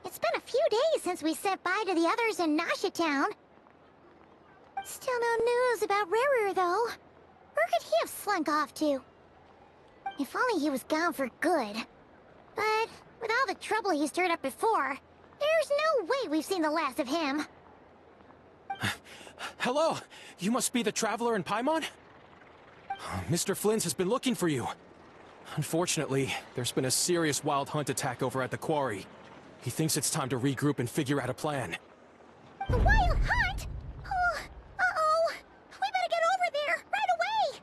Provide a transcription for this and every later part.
It's been a few days since we said bye to the others in Nasha Town. Still no news about Rarer, though. Where could he have slunk off to? If only he was gone for good. But with all the trouble he stirred up before, there's no way we've seen the last of him. Hello! You must be the traveler in Paimon? Mr. Flynn's has been looking for you. Unfortunately, there's been a serious wild hunt attack over at the quarry. He thinks it's time to regroup and figure out a plan. The wild hunt? Oh, uh-oh! We better get over there, right away!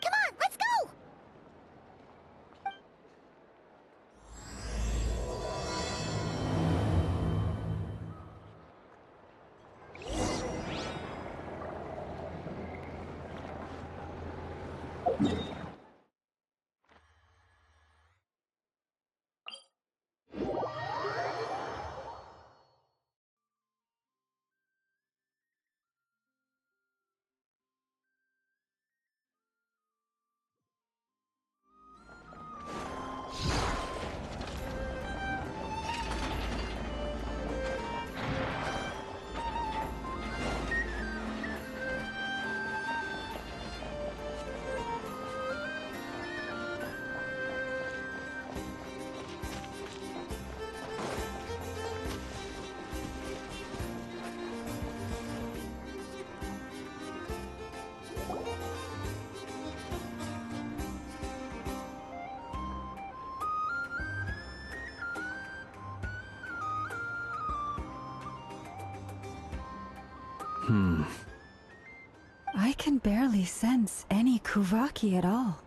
Come on, let's go! I can barely sense any Kuvaki at all.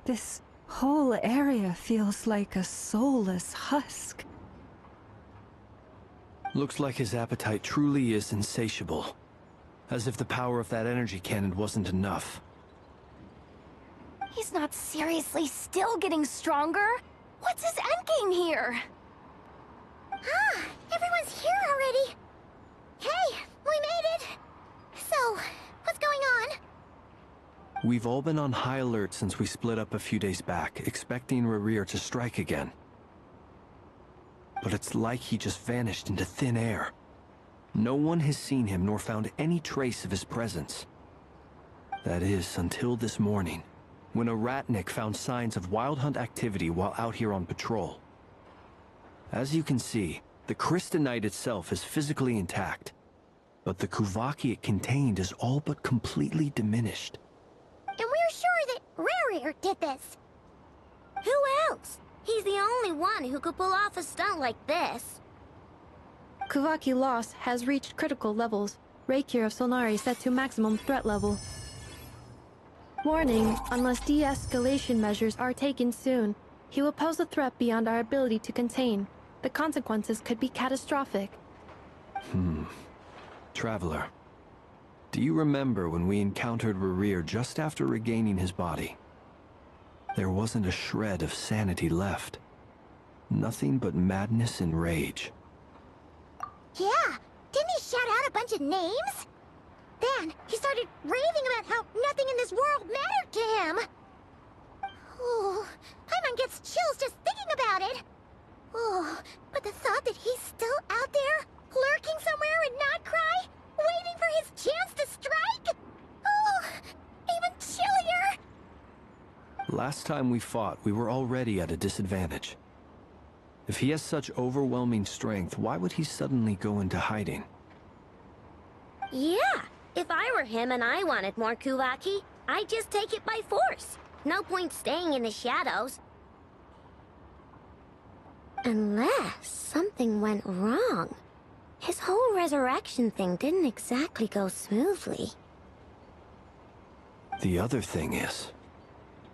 This whole area feels like a soulless husk. Looks like his appetite truly is insatiable. As if the power of that energy cannon wasn't enough. He's not seriously still getting stronger? What's his endgame here? Ah, everyone's here already. Hey, we made it. So, what's going on? We've all been on high alert since we split up a few days back, expecting Rarir to strike again. But it's like he just vanished into thin air. No one has seen him nor found any trace of his presence. That is, until this morning, when a ratnik found signs of wild hunt activity while out here on patrol. As you can see, the Crystonite itself is physically intact, but the Kuvaki it contained is all but completely diminished. And we're sure that Rarir did this. Who else? He's the only one who could pull off a stunt like this. Kuvaki loss has reached critical levels. Reikir of Solnari set to maximum threat level. Warning, unless de-escalation measures are taken soon, he will pose a threat beyond our ability to contain. The consequences could be catastrophic. Traveler, do you remember when we encountered Rarir just after regaining his body? There wasn't a shred of sanity left. Nothing but madness and rage. Yeah, didn't he shout out a bunch of names? Then he started raving about how nothing in this world mattered to him. Oh, Paimon gets chills just thinking about it. Oh, but the thought that he's still out there, lurking somewhere in Not Cry, waiting for his chance to strike? Oh, even chillier. Last time we fought, we were already at a disadvantage. If he has such overwhelming strength, why would he suddenly go into hiding? Yeah, if I were him and I wanted more Kuvaki, I'd just take it by force. No point staying in the shadows. Unless something went wrong. His whole resurrection thing didn't exactly go smoothly. The other thing is,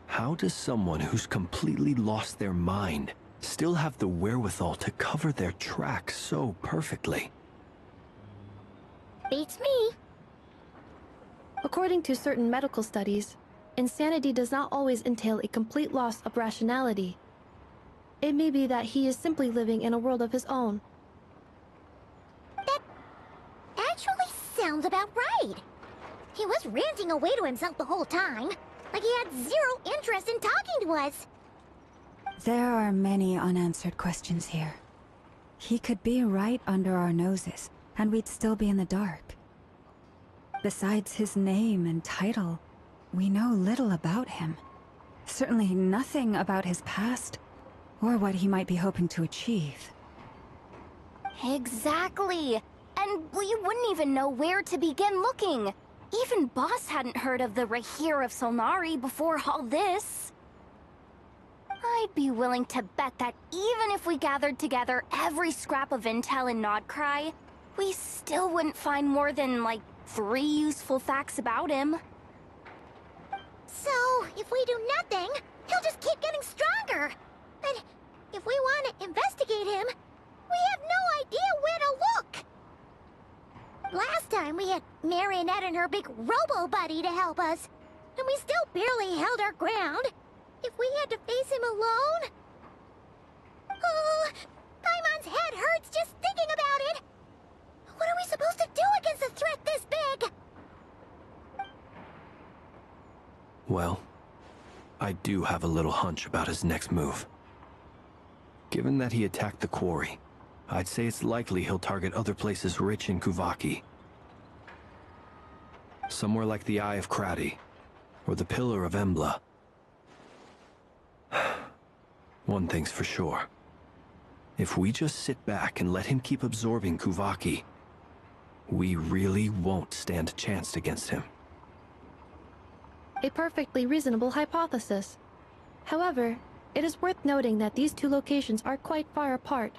how does someone who's completely lost their mind still have the wherewithal to cover their tracks so perfectly? Beats me. According to certain medical studies, insanity does not always entail a complete loss of rationality. It may be that he is simply living in a world of his own. That actually sounds about right. He was ranting away to himself the whole time, like he had zero interest in talking to us. There are many unanswered questions here. He could be right under our noses, and we'd still be in the dark. Besides his name and title, we know little about him. Certainly nothing about his past, or what he might be hoping to achieve. Exactly. And we wouldn't even know where to begin looking. Even Boss hadn't heard of the Rahir of Solnari before all this. I'd be willing to bet that even if we gathered together every scrap of intel in Nodcry, we still wouldn't find more than, like, 3 useful facts about him. So, if we do nothing, he'll just keep getting stronger. And if we want to investigate him, we have no idea where to look. Last time we had Marionette and her big robo-buddy to help us, and we still barely held our ground. If we had to face him alone... Oh, Paimon's head hurts just thinking about it. What are we supposed to do against a threat this big? Well, I do have a little hunch about his next move. Given that he attacked the quarry, I'd say it's likely he'll target other places rich in Kuvaki. Somewhere like the Eye of Krati, or the Pillar of Embla. One thing's for sure. If we just sit back and let him keep absorbing Kuvaki, we really won't stand a chance against him. A perfectly reasonable hypothesis. However, it is worth noting that these two locations are quite far apart.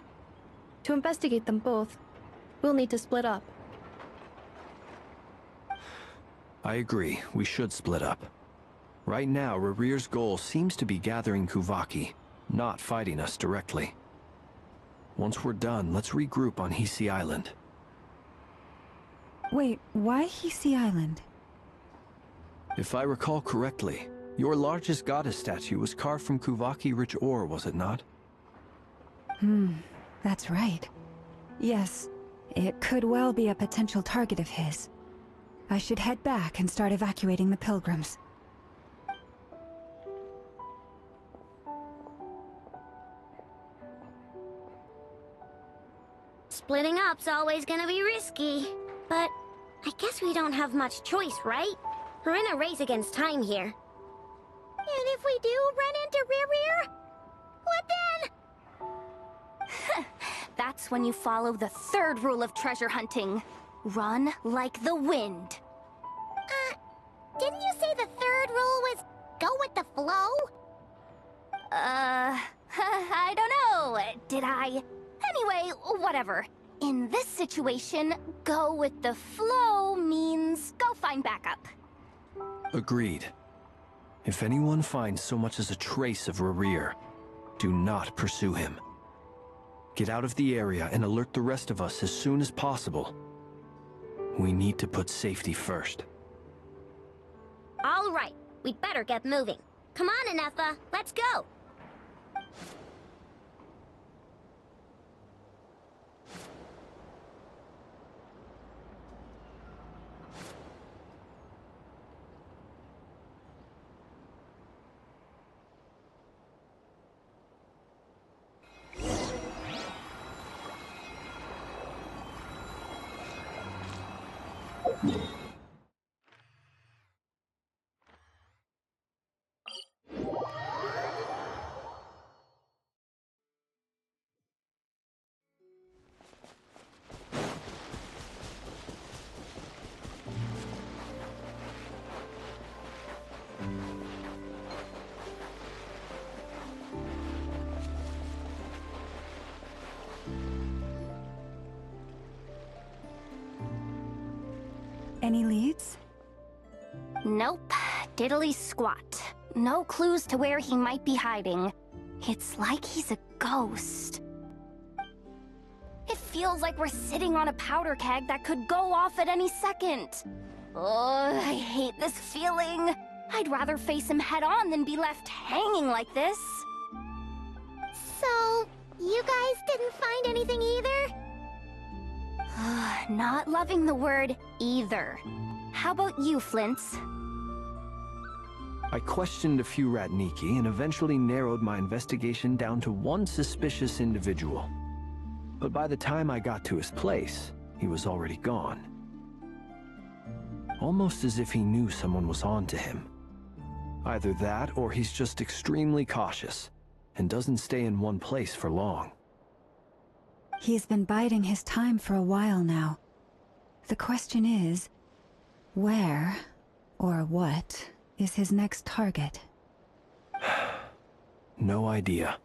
To investigate them both, we'll need to split up. I agree, we should split up. Right now, Rarir's goal seems to be gathering Kuvaki, not fighting us directly. Once we're done, let's regroup on Hisi Island. Wait, why Hisi Island? If I recall correctly, your largest goddess statue was carved from Kuvaki-rich ore, was it not? That's right. Yes, it could well be a potential target of his. I should head back and start evacuating the pilgrims. Splitting up's always gonna be risky. But I guess we don't have much choice, right? We're in a race against time here. And if we do run into Rarir, what then? That's when you follow the 3rd rule of treasure hunting. Run like the wind. Didn't you say the 3rd rule was go with the flow? I don't know. Did I? Anyway, whatever. In this situation, go with the flow means go find backup. Agreed. If anyone finds so much as a trace of Rarir, do not pursue him. Get out of the area and alert the rest of us as soon as possible. We need to put safety first. All right, we'd better get moving. Come on, Anefa, let's go. Any leads? Nope. Diddly squat. No clues to where he might be hiding. It's like he's a ghost. It feels like we're sitting on a powder keg that could go off at any second. Oh, I hate this feeling. I'd rather face him head on than be left hanging like this. So, you guys didn't find anything either? Not loving the word either. How about you, Flints? I questioned a few Ratniki and eventually narrowed my investigation down to one suspicious individual. But by the time I got to his place, he was already gone. Almost as if he knew someone was on to him. Either that, or he's just extremely cautious, and doesn't stay in one place for long. He's been biding his time for a while now. The question is, where, or what, is his next target? No idea.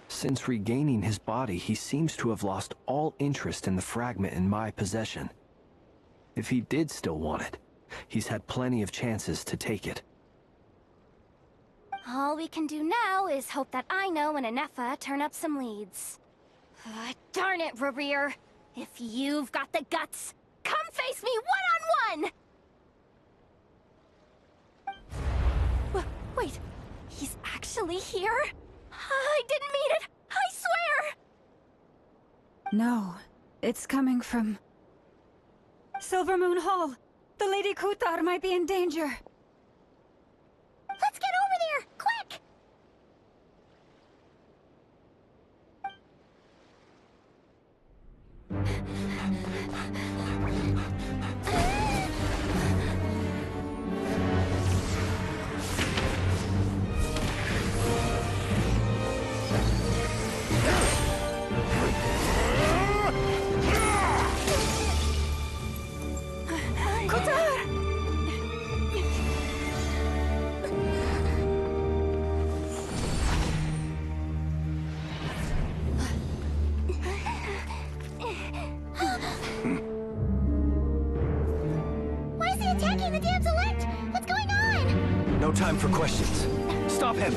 Since regaining his body, he seems to have lost all interest in the fragment in my possession. If he did still want it, he's had plenty of chances to take it. All we can do now is hope that Ino and Anefa turn up some leads. Darn it, Rerir! If you've got the guts, come face me one-on-one! Wait, he's actually here? I didn't mean it! I swear! No, it's coming from... Silver Moon Hall! The Lady Kutar might be in danger! Let's get over there! Quick! Why is he attacking the damselette? What's going on? No time for questions. Stop him!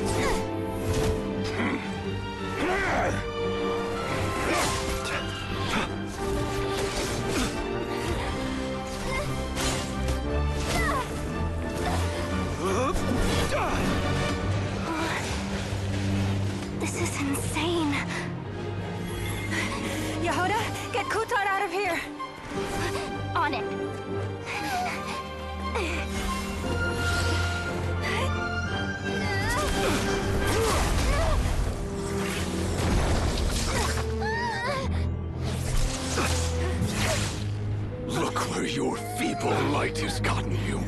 This is insane. Yehuda, get Kutar out of here! On it. Look where your feeble light has gotten you.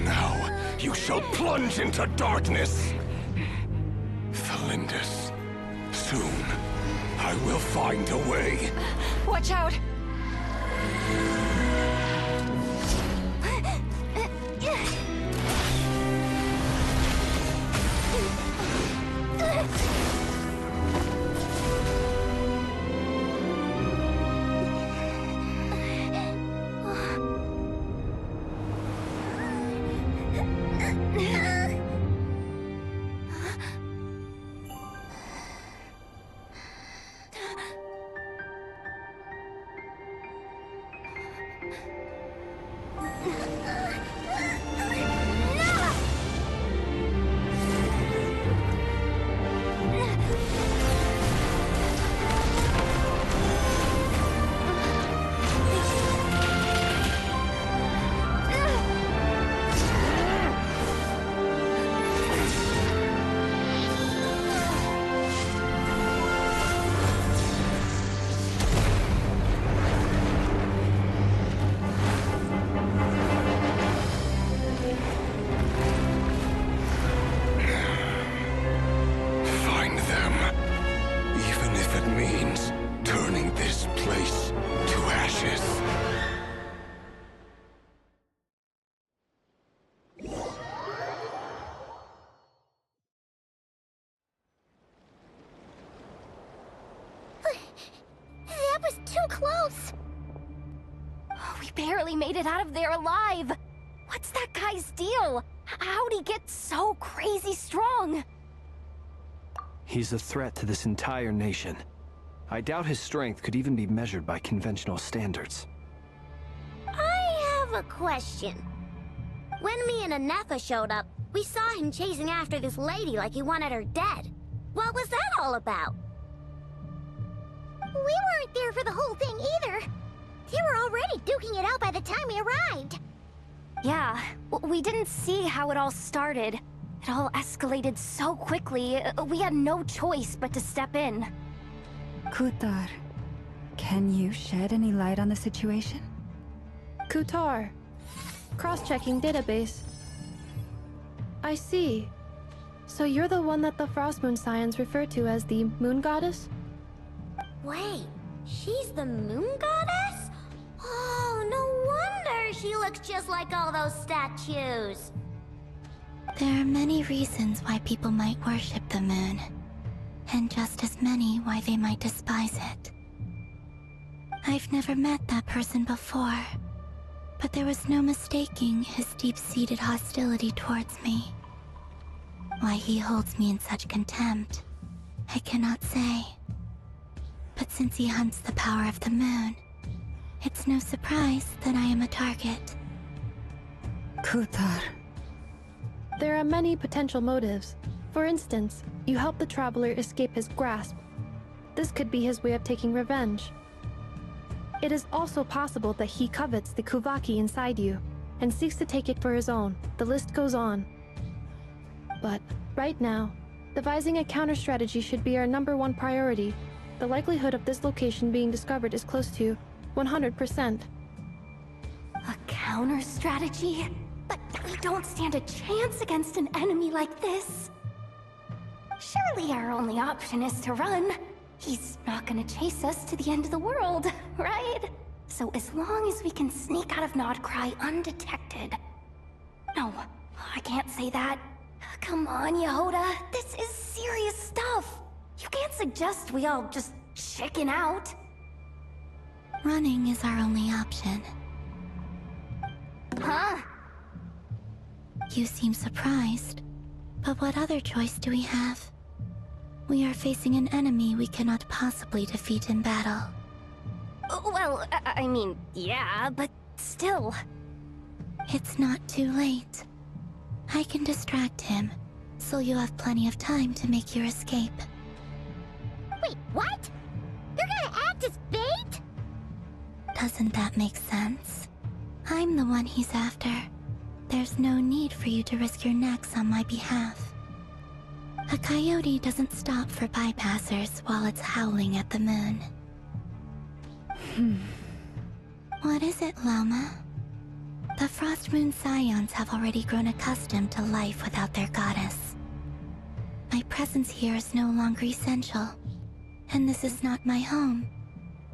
Now, you shall plunge into darkness. Felindus, soon, I will find a way. Watch out! That was too close! We barely made it out of there alive. What's that guy's deal? How'd he get so crazy strong? He's a threat to this entire nation. I doubt his strength could even be measured by conventional standards. I have a question. When me and Anefa showed up, we saw him chasing after this lady like he wanted her dead. What was that all about? We weren't there for the whole thing either. They were already duking it out by the time we arrived. Yeah, we didn't see how it all started. It all escalated so quickly, we had no choice but to step in. Kutar, can you shed any light on the situation? Kutar. Cross-checking database. I see. So you're the one that the Frost Moon Scions refer to as the Moon Goddess? Wait, she's the moon goddess? Oh, no wonder she looks just like all those statues. There are many reasons why people might worship the moon, and just as many why they might despise it. I've never met that person before, but there was no mistaking his deep-seated hostility towards me. Why he holds me in such contempt, I cannot say. But since he hunts the power of the moon, it's no surprise that I am a target. Kutar. There are many potential motives. For instance, you help the traveler escape his grasp. This could be his way of taking revenge. It is also possible that he covets the Kuvaki inside you, and seeks to take it for his own. The list goes on. But, right now, devising a counter-strategy should be our #1 priority. The likelihood of this location being discovered is close to 100%. A counter-strategy? But we don't stand a chance against an enemy like this. Surely our only option is to run. He's not gonna chase us to the end of the world, right? So as long as we can sneak out of Nodcry undetected... No, I can't say that. Come on, Yehoda, this is serious stuff. You can't suggest we all just chicken out. Running is our only option. Huh? You seem surprised, but what other choice do we have? We are facing an enemy we cannot possibly defeat in battle. Well, I mean, yeah, but still. It's not too late. I can distract him, so you'll have plenty of time to make your escape. Wait, what? You're gonna act as bait? Doesn't that make sense? I'm the one he's after. There's no need for you to risk your necks on my behalf. A coyote doesn't stop for bypassers while it's howling at the moon. What is it, Lama? The Frost Moon Scions have already grown accustomed to life without their goddess. My presence here is no longer essential, and this is not my home,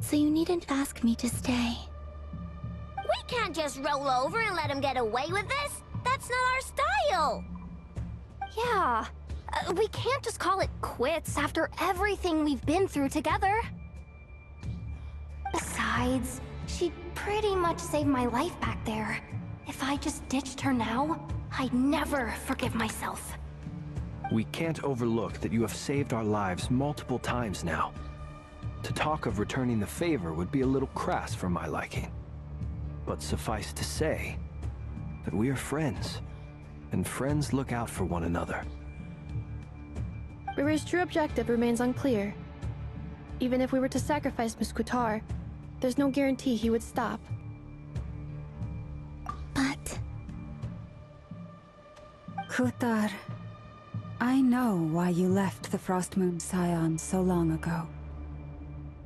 so you needn't ask me to stay. We can't just roll over and let him get away with this. That's not our style. Yeah, we can't just call it quits after everything we've been through together. Besides, she pretty much saved my life back there. If I just ditched her now, I'd never forgive myself. We can't overlook that you have saved our lives multiple times now. To talk of returning the favor would be a little crass for my liking. But suffice to say that we are friends, and friends look out for one another. Riri's true objective remains unclear. Even if we were to sacrifice Miss Kutar, there's no guarantee he would stop. But... Kutar, I know why you left the Frost Moon Scions so long ago.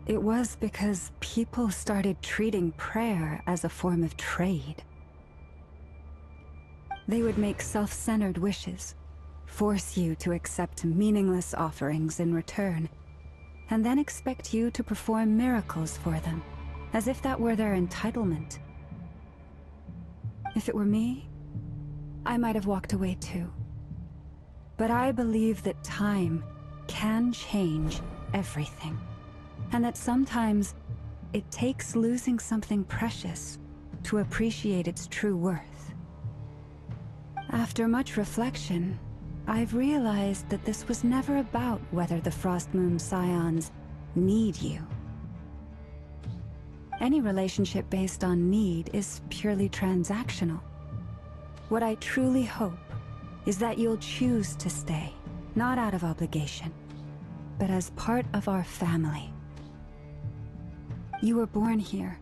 It was because people started treating prayer as a form of trade. They would make self-centered wishes, force you to accept meaningless offerings in return, and then expect you to perform miracles for them, as if that were their entitlement. If it were me, I might have walked away too. But I believe that time can change everything. And that sometimes it takes losing something precious to appreciate its true worth. After much reflection, I've realized that this was never about whether the Frost Moon Scions need you. Any relationship based on need is purely transactional. What I truly hope is that you'll choose to stay, not out of obligation, but as part of our family. You were born here,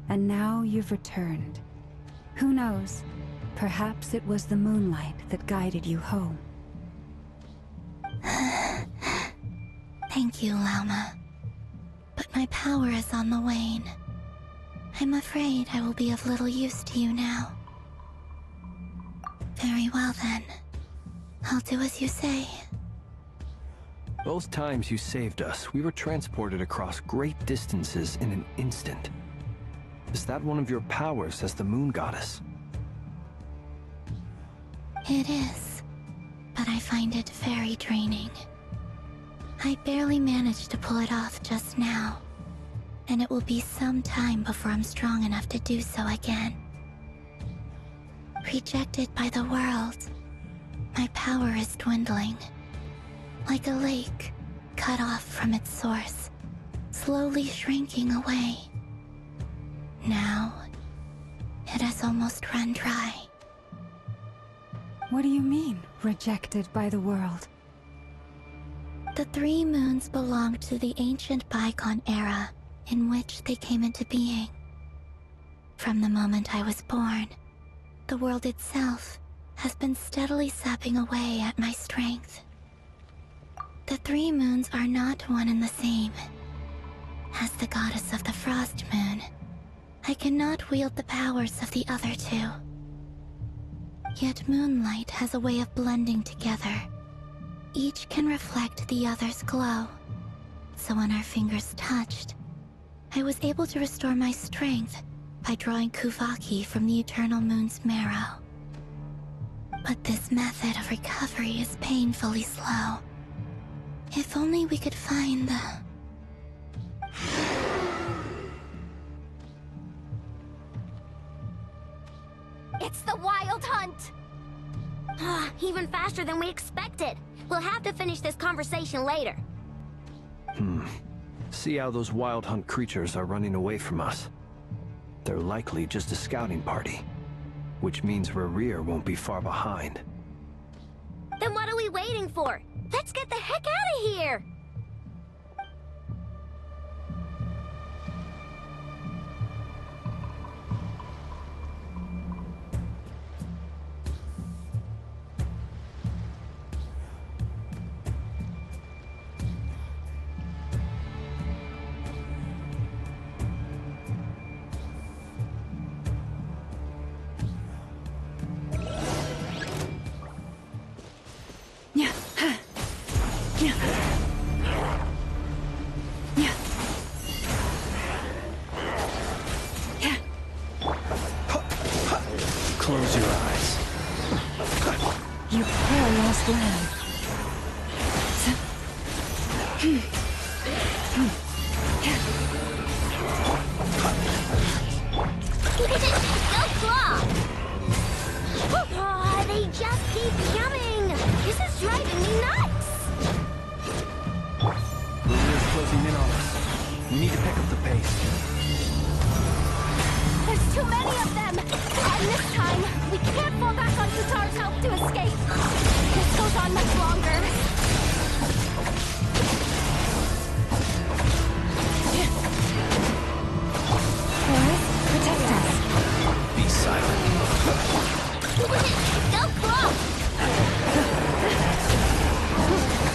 and now you've returned. Who knows? Perhaps it was the moonlight that guided you home. Thank you, Lauma. But my power is on the wane. I'm afraid I will be of little use to you now. Very well then. I'll do as you say. Both times you saved us, we were transported across great distances in an instant. Is that one of your powers as the moon goddess? It is, but I find it very draining. I barely managed to pull it off just now, and it will be some time before I'm strong enough to do so again. Rejected by the world, my power is dwindling. Like a lake, cut off from its source, slowly shrinking away. Now, it has almost run dry. What do you mean, rejected by the world? The 3 moons belonged to the ancient bygone era in which they came into being. From the moment I was born, the world itself has been steadily sapping away at my strength. The 3 moons are not one and the same. As the goddess of the Frost Moon, I cannot wield the powers of the other 2. Yet moonlight has a way of blending together. Each can reflect the other's glow. So when our fingers touched, I was able to restore my strength by drawing Kuvaki from the eternal moon's marrow. But this method of recovery is painfully slow. If only we could find the... It's the Wild Hunt! Even faster than we expected. We'll have to finish this conversation later. See how those wild hunt creatures are running away from us. They're likely just a scouting party, which means Rerir won't be far behind. Then what are we waiting for? Let's get the heck out of here! Close your eyes. You poor lost lamb. Go claw! Oh, they just keep coming! This is driving me nuts! Rerir's closing in on us. We need to pick up the pace. There's too many of them! And this time, we can't fall back on Kutar's help to escape. This goes on much longer. Forest, protect us. Be silent. Go claw!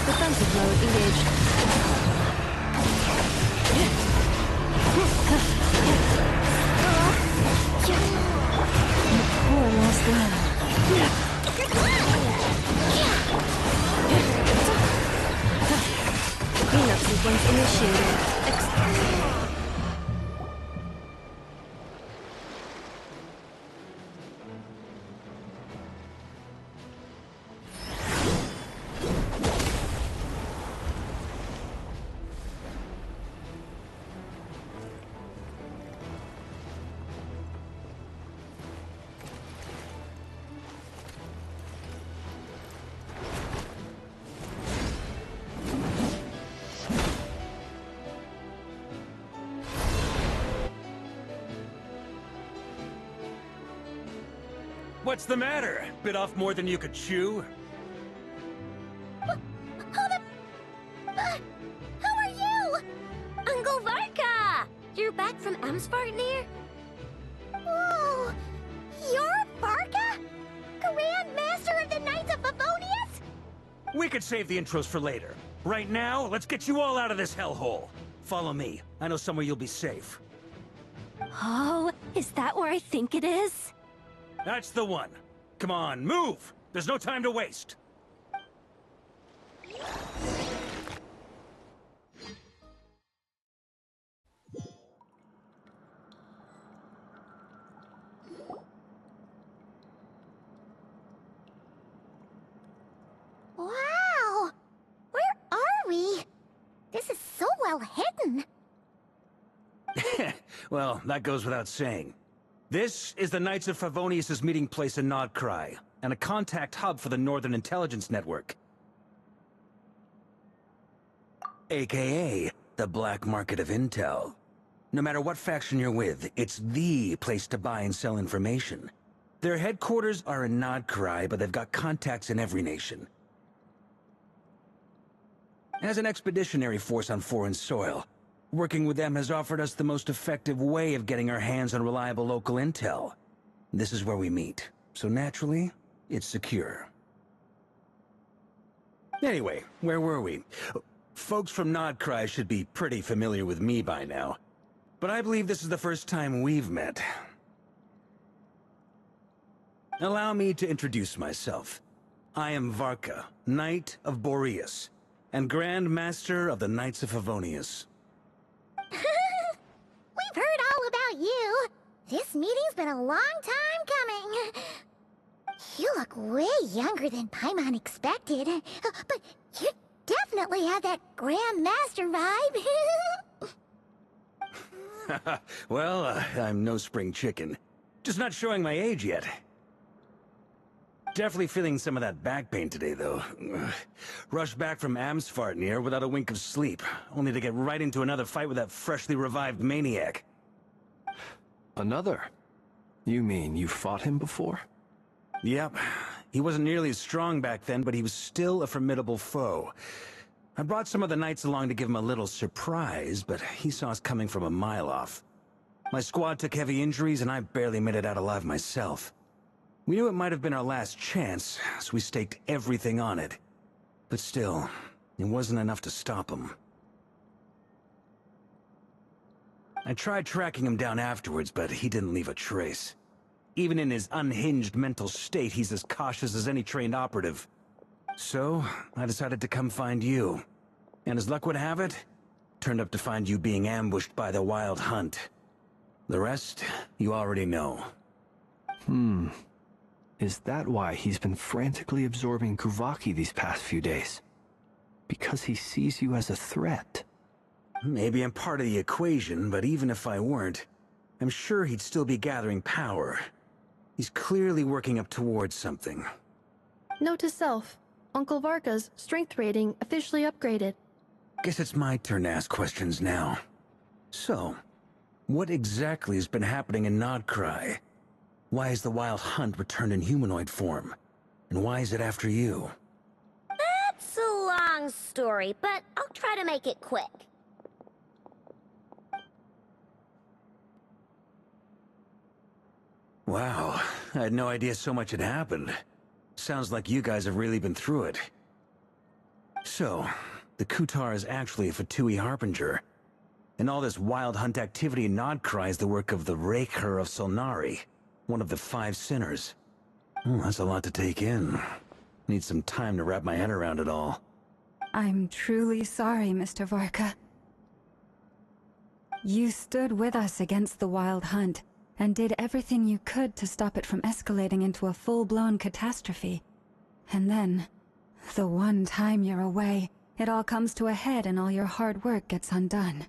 Defensive mode engaged. Poor lost lamb. Cleanup sequence initiated. What's the matter? Bit off more than you could chew? Hold up! from Amsvartnir? Whoa! You're Varka? Grand Master of the Knights of Favonius? We could save the intros for later. Right now, let's get you all out of this hellhole. Follow me. I know somewhere you'll be safe. Oh, is that where I think it is? That's the one. Come on, move! There's no time to waste. Wow! Where are we? This is so well hidden. Well, that goes without saying. This is the Knights of Favonius' meeting place in Nodcry, and a contact hub for the Northern Intelligence Network. AKA, the black market of intel. No matter what faction you're with, it's the place to buy and sell information. Their headquarters are in Nodcry, but they've got contacts in every nation. As an expeditionary force on foreign soil, working with them has offered us the most effective way of getting our hands on reliable local intel. This is where we meet, so naturally, it's secure. Anyway, where were we? Folks from Nodcry should be pretty familiar with me by now, but I believe this is the first time we've met. Allow me to introduce myself. I am Varka, Knight of Boreas, and Grand Master of the Knights of Favonius. We've heard all about you. This meeting's been a long time coming. You look way younger than Paimon expected. But you definitely have that Grand Master vibe. Well, I'm no spring chicken. Just not showing my age yet. Definitely feeling some of that back pain today, though. Rushed back from Amsvartnir without a wink of sleep, only to get right into another fight with that freshly revived maniac. Another? You mean you fought him before? Yep. He wasn't nearly as strong back then, but he was still a formidable foe. I brought some of the knights along to give him a little surprise, but he saw us coming from a mile off. My squad took heavy injuries, and I barely made it out alive myself. We knew it might have been our last chance, so we staked everything on it. But still, it wasn't enough to stop him. I tried tracking him down afterwards, but he didn't leave a trace. Even in his unhinged mental state, he's as cautious as any trained operative. So, I decided to come find you. And as luck would have it, turned up to find you being ambushed by the Wild Hunt. The rest, you already know. Is that why he's been frantically absorbing Kuvaki these past few days? Because he sees you as a threat? Maybe I'm part of the equation, but even if I weren't, I'm sure he'd still be gathering power. He's clearly working up towards something. Note to self, Uncle Varka's strength rating officially upgraded. Guess it's my turn to ask questions now. So, what exactly has been happening in Nodcry? Why is the Wild Hunt returned in humanoid form? And why is it after you? That's a long story, but I'll try to make it quick. Wow, I had no idea so much had happened. Sounds like you guys have really been through it. So, the Kutar is actually a Fatui Harbinger. And all this Wild Hunt activity in Nodcry is the work of the Raker of Solnari, one of the 5 sinners. That's a lot to take in. Need some time to wrap my head around it all. I'm truly sorry, Mr. Varka. You stood with us against the Wild Hunt, and did everything you could to stop it from escalating into a full-blown catastrophe. And then, the one time you're away, it all comes to a head and all your hard work gets undone.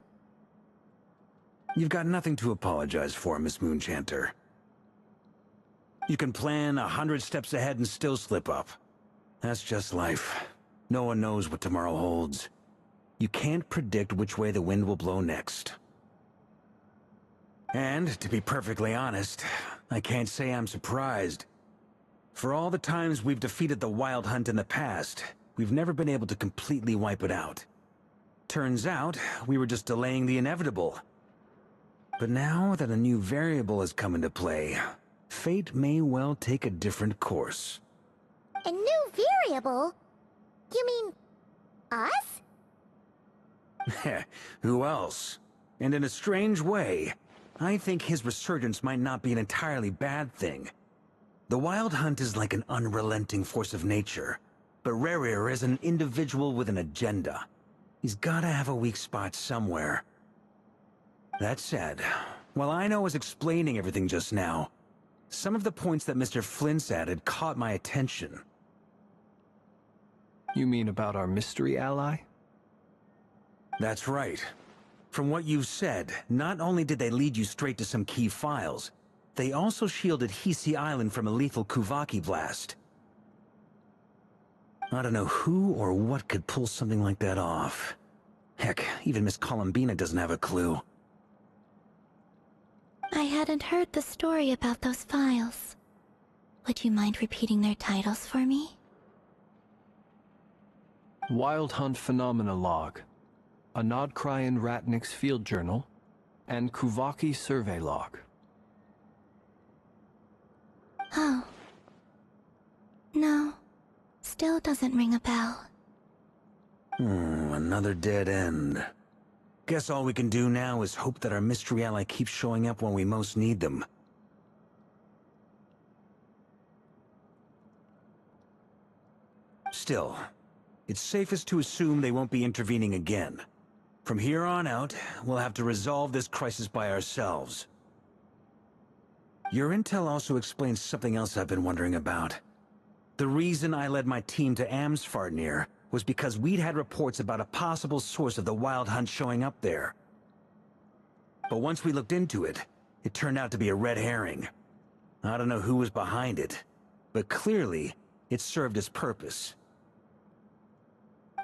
You've got nothing to apologize for, Miss Moonchanter. You can plan 100 steps ahead and still slip up. That's just life. No one knows what tomorrow holds. You can't predict which way the wind will blow next. And, to be perfectly honest, I can't say I'm surprised. For all the times we've defeated the Wild Hunt in the past, we've never been able to completely wipe it out. Turns out, we were just delaying the inevitable. But now that a new variable has come into play, fate may well take a different course. A new variable? You mean... us? Who else? And in a strange way, I think his resurgence might not be an entirely bad thing. The Wild Hunt is like an unrelenting force of nature, but Rerir is an individual with an agenda. He's gotta have a weak spot somewhere. That said, while I was explaining everything just now, some of the points that Mr. Flint's added caught my attention. You mean about our mystery ally? That's right. From what you've said, not only did they lead you straight to some key files, they also shielded Hisi Island from a lethal Kuvaki blast. I don't know who or what could pull something like that off. Heck, even Miss Columbina doesn't have a clue. I hadn't heard the story about those files. Would you mind repeating their titles for me? Wild Hunt Phenomena Log, a Nodcryan Ratnik's Field Journal, and Kuvaki Survey Log. Oh. No. Still doesn't ring a bell. Another dead end. Guess all we can do now is hope that our mystery ally keeps showing up when we most need them. Still, it's safest to assume they won't be intervening again. From here on out, we'll have to resolve this crisis by ourselves. Your intel also explains something else I've been wondering about. The reason I led my team to Amsfarnir was because we'd had reports about a possible source of the Wild Hunt showing up there. But once we looked into it, it turned out to be a red herring. I don't know who was behind it, but clearly, it served its purpose.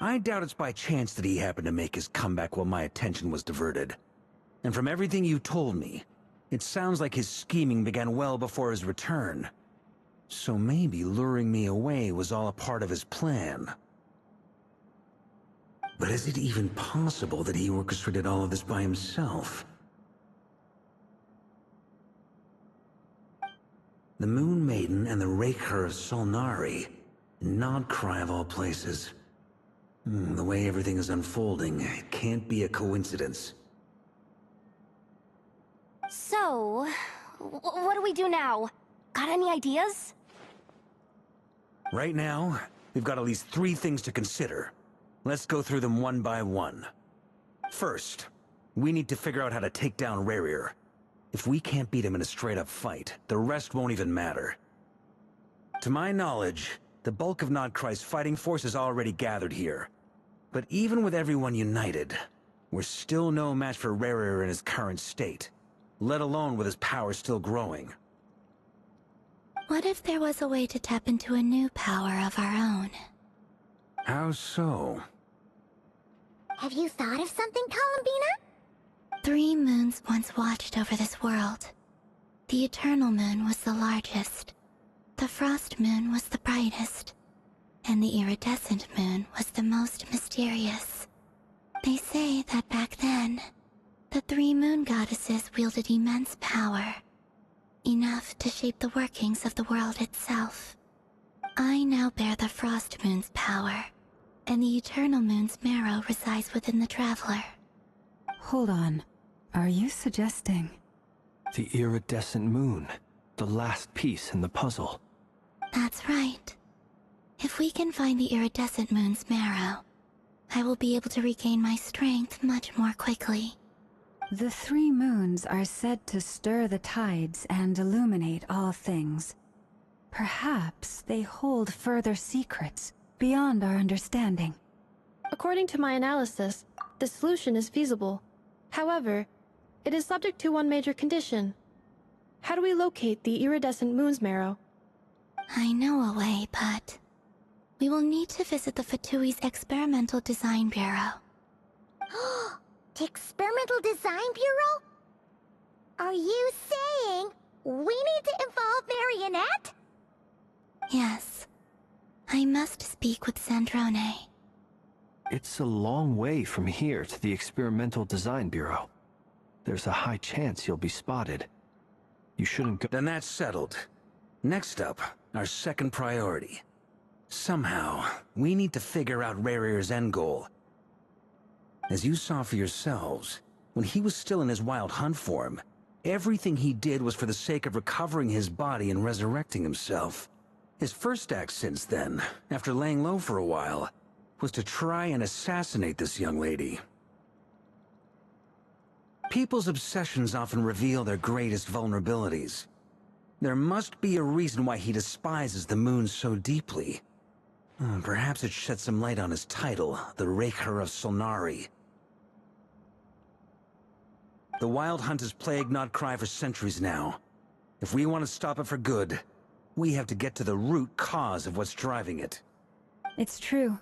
I doubt it's by chance that he happened to make his comeback while my attention was diverted. And from everything you told me, it sounds like his scheming began well before his return. So maybe luring me away was all a part of his plan. But is it even possible that he orchestrated all of this by himself? The Moon Maiden and the Raker of Solnari, Nodcry of all places. The way everything is unfolding, it can't be a coincidence. So, what do we do now? Got any ideas? Right now, we've got at least 3 things to consider. Let's go through them one by one. First, we need to figure out how to take down Rerir. If we can't beat him in a straight-up fight, the rest won't even matter. To my knowledge, the bulk of Nodcry's fighting force is already gathered here. But even with everyone united, we're still no match for Rerir in his current state, let alone with his power still growing. What if there was a way to tap into a new power of our own? How so? Have you thought of something, Columbina? 3 moons once watched over this world. The Eternal Moon was the largest. The Frost Moon was the brightest. And the Iridescent Moon was the most mysterious. They say that back then, the 3 moon goddesses wielded immense power. Enough to shape the workings of the world itself. I now bear the Frost Moon's power, and the Eternal Moon's marrow resides within the Traveler. Hold on. Are you suggesting... The Iridescent Moon, the last piece in the puzzle. That's right. If we can find the Iridescent Moon's marrow, I will be able to regain my strength much more quickly. The 3 moons are said to stir the tides and illuminate all things. Perhaps they hold further secrets beyond our understanding. According to my analysis, the solution is feasible. However, it is subject to one major condition. How do we locate the Iridescent Moon's marrow? I know a way, but... we will need to visit the Fatui's Experimental Design Bureau. The Experimental Design Bureau? Are you saying we need to involve Marionette? Yes. I must speak with Sandrone. It's a long way from here to the Experimental Design Bureau. there's a high chance you'll be spotted. You shouldn't go— Then that's settled. Next up, our second priority. Somehow, we need to figure out Rarir's end goal. As you saw for yourselves, when he was still in his wild hunt form, everything he did was for the sake of recovering his body and resurrecting himself. His first act since then, after laying low for a while, was to try and assassinate this young lady. People's obsessions often reveal their greatest vulnerabilities. There must be a reason why he despises the moon so deeply. Perhaps it sheds some light on his title, the Raker of Solnari. The Wild Hunt has plagued Notcry for centuries now. If we want to stop it for good, we have to get to the root cause of what's driving it. It's true.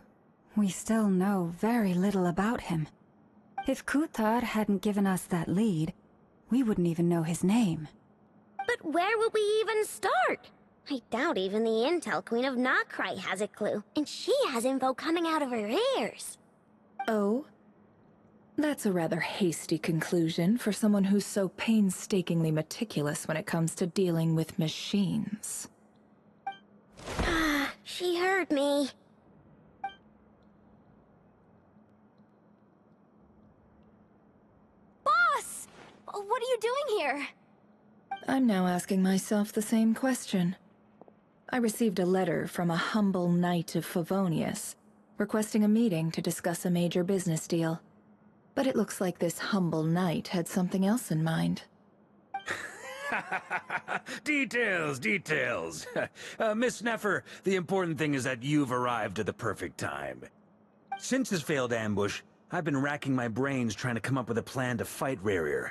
We still know very little about him. If Kuthar hadn't given us that lead, we wouldn't even know his name. But where would we even start? I doubt even the Intel Queen of Notcry has a clue, and she has info coming out of her ears. Oh? That's a rather hasty conclusion for someone who's so painstakingly meticulous when it comes to dealing with machines. She heard me. Boss! What are you doing here? I'm now asking myself the same question. I received a letter from a humble knight of Favonius, requesting a meeting to discuss a major business deal. But it looks like this humble knight had something else in mind. Details, details. Miss Nefer, the important thing is that you've arrived at the perfect time. Since his failed ambush, I've been racking my brains trying to come up with a plan to fight Rarir.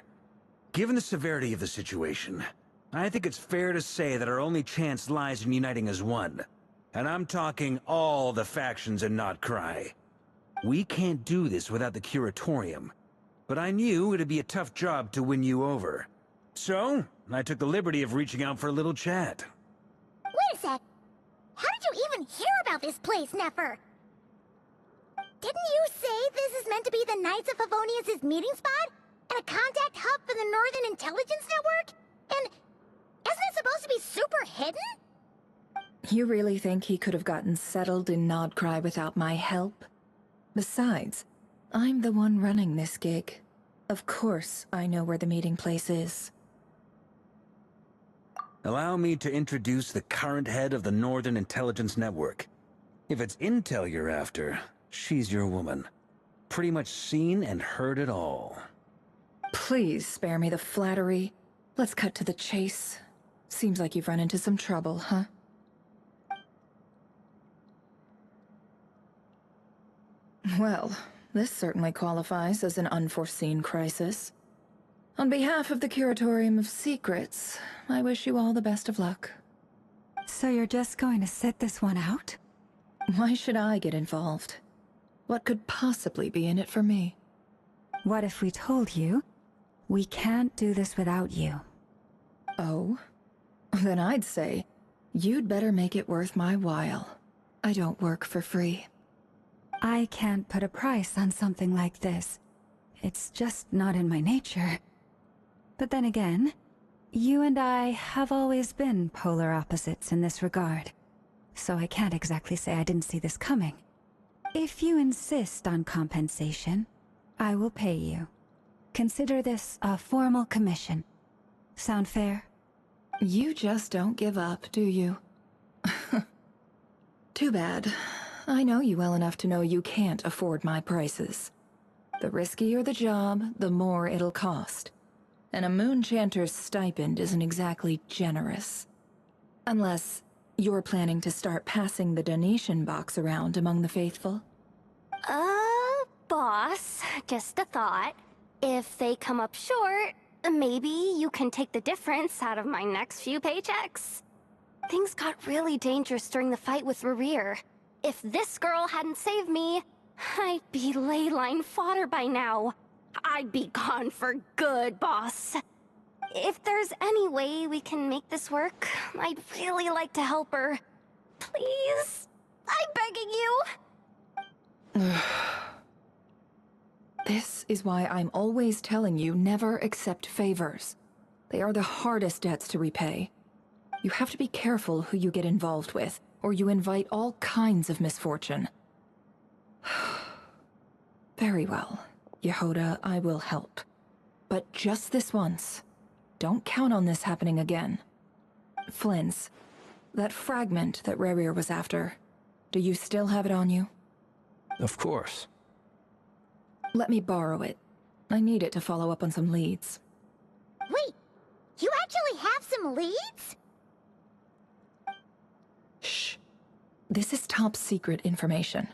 Given the severity of the situation, I think it's fair to say that our only chance lies in uniting as one. And I'm talking all the factions in Notcry. We can't do this without the Curatorium, but I knew it'd be a tough job to win you over. So, I took the liberty of reaching out for a little chat. Wait a sec. How did you even hear about this place, Nefer? Didn't you say this is meant to be the Knights of Favonius' meeting spot? And a contact hub for the Northern Intelligence Network? And isn't it supposed to be super hidden? You really think he could have gotten settled in Notcry without my help? Besides, I'm the one running this gig. Of course I know where the meeting place is. Allow me to introduce the current head of the Northern Intelligence Network. If it's intel you're after, she's your woman. Pretty much seen and heard it all. Please spare me the flattery. Let's cut to the chase. Seems like you've run into some trouble, huh? Well, this certainly qualifies as an unforeseen crisis. On behalf of the Curatorium of Secrets, I wish you all the best of luck. So you're just going to sit this one out? Why should I get involved? What could possibly be in it for me? What if we told you, we can't do this without you? Oh? Then I'd say, you'd better make it worth my while. I don't work for free. I can't put a price on something like this. It's just not in my nature. But then again, you and I have always been polar opposites in this regard. So I can't exactly say I didn't see this coming. If you insist on compensation, I will pay you. Consider this a formal commission. Sound fair? You just don't give up, do you? Too bad. I know you well enough to know you can't afford my prices. The riskier the job, the more it'll cost. And a moon chanter's stipend isn't exactly generous. Unless you're planning to start passing the donation box around among the faithful. Boss, just a thought. If they come up short, maybe you can take the difference out of my next few paychecks. Things got really dangerous during the fight with Rarir. If this girl hadn't saved me, I'd be ley line fodder by now. I'd be gone for good, boss. If there's any way we can make this work, I'd really like to help her. Please? I'm begging you. This is why I'm always telling you never accept favors. They are the hardest debts to repay. You have to be careful who you get involved with, or you invite all kinds of misfortune. Very well, Yehoda, I will help. But just this once. Don't count on this happening again. Flynn's, that fragment that Rerir was after, do you still have it on you? Of course. Let me borrow it. I need it to follow up on some leads. Wait, you actually have some leads? Shh. This is top secret information.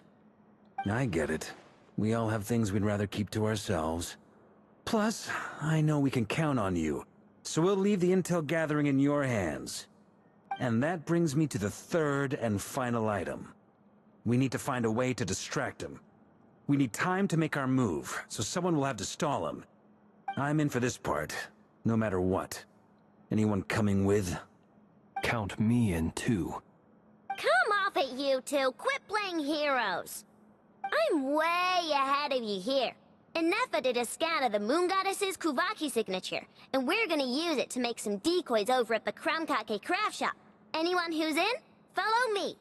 I get it. We all have things we'd rather keep to ourselves. Plus, I know we can count on you, so we'll leave the intel gathering in your hands. And that brings me to the third and final item. We need to find a way to distract him. We need time to make our move, so someone will have to stall him. I'm in for this part, no matter what. Anyone coming with? Count me in too. Come off it, you two. Quit playing heroes. I'm way ahead of you here. Nefa did a scan of the moon goddess's Kuvaki signature, and we're gonna use it to make some decoys over at the Kramkake craft shop. Anyone who's in, follow me.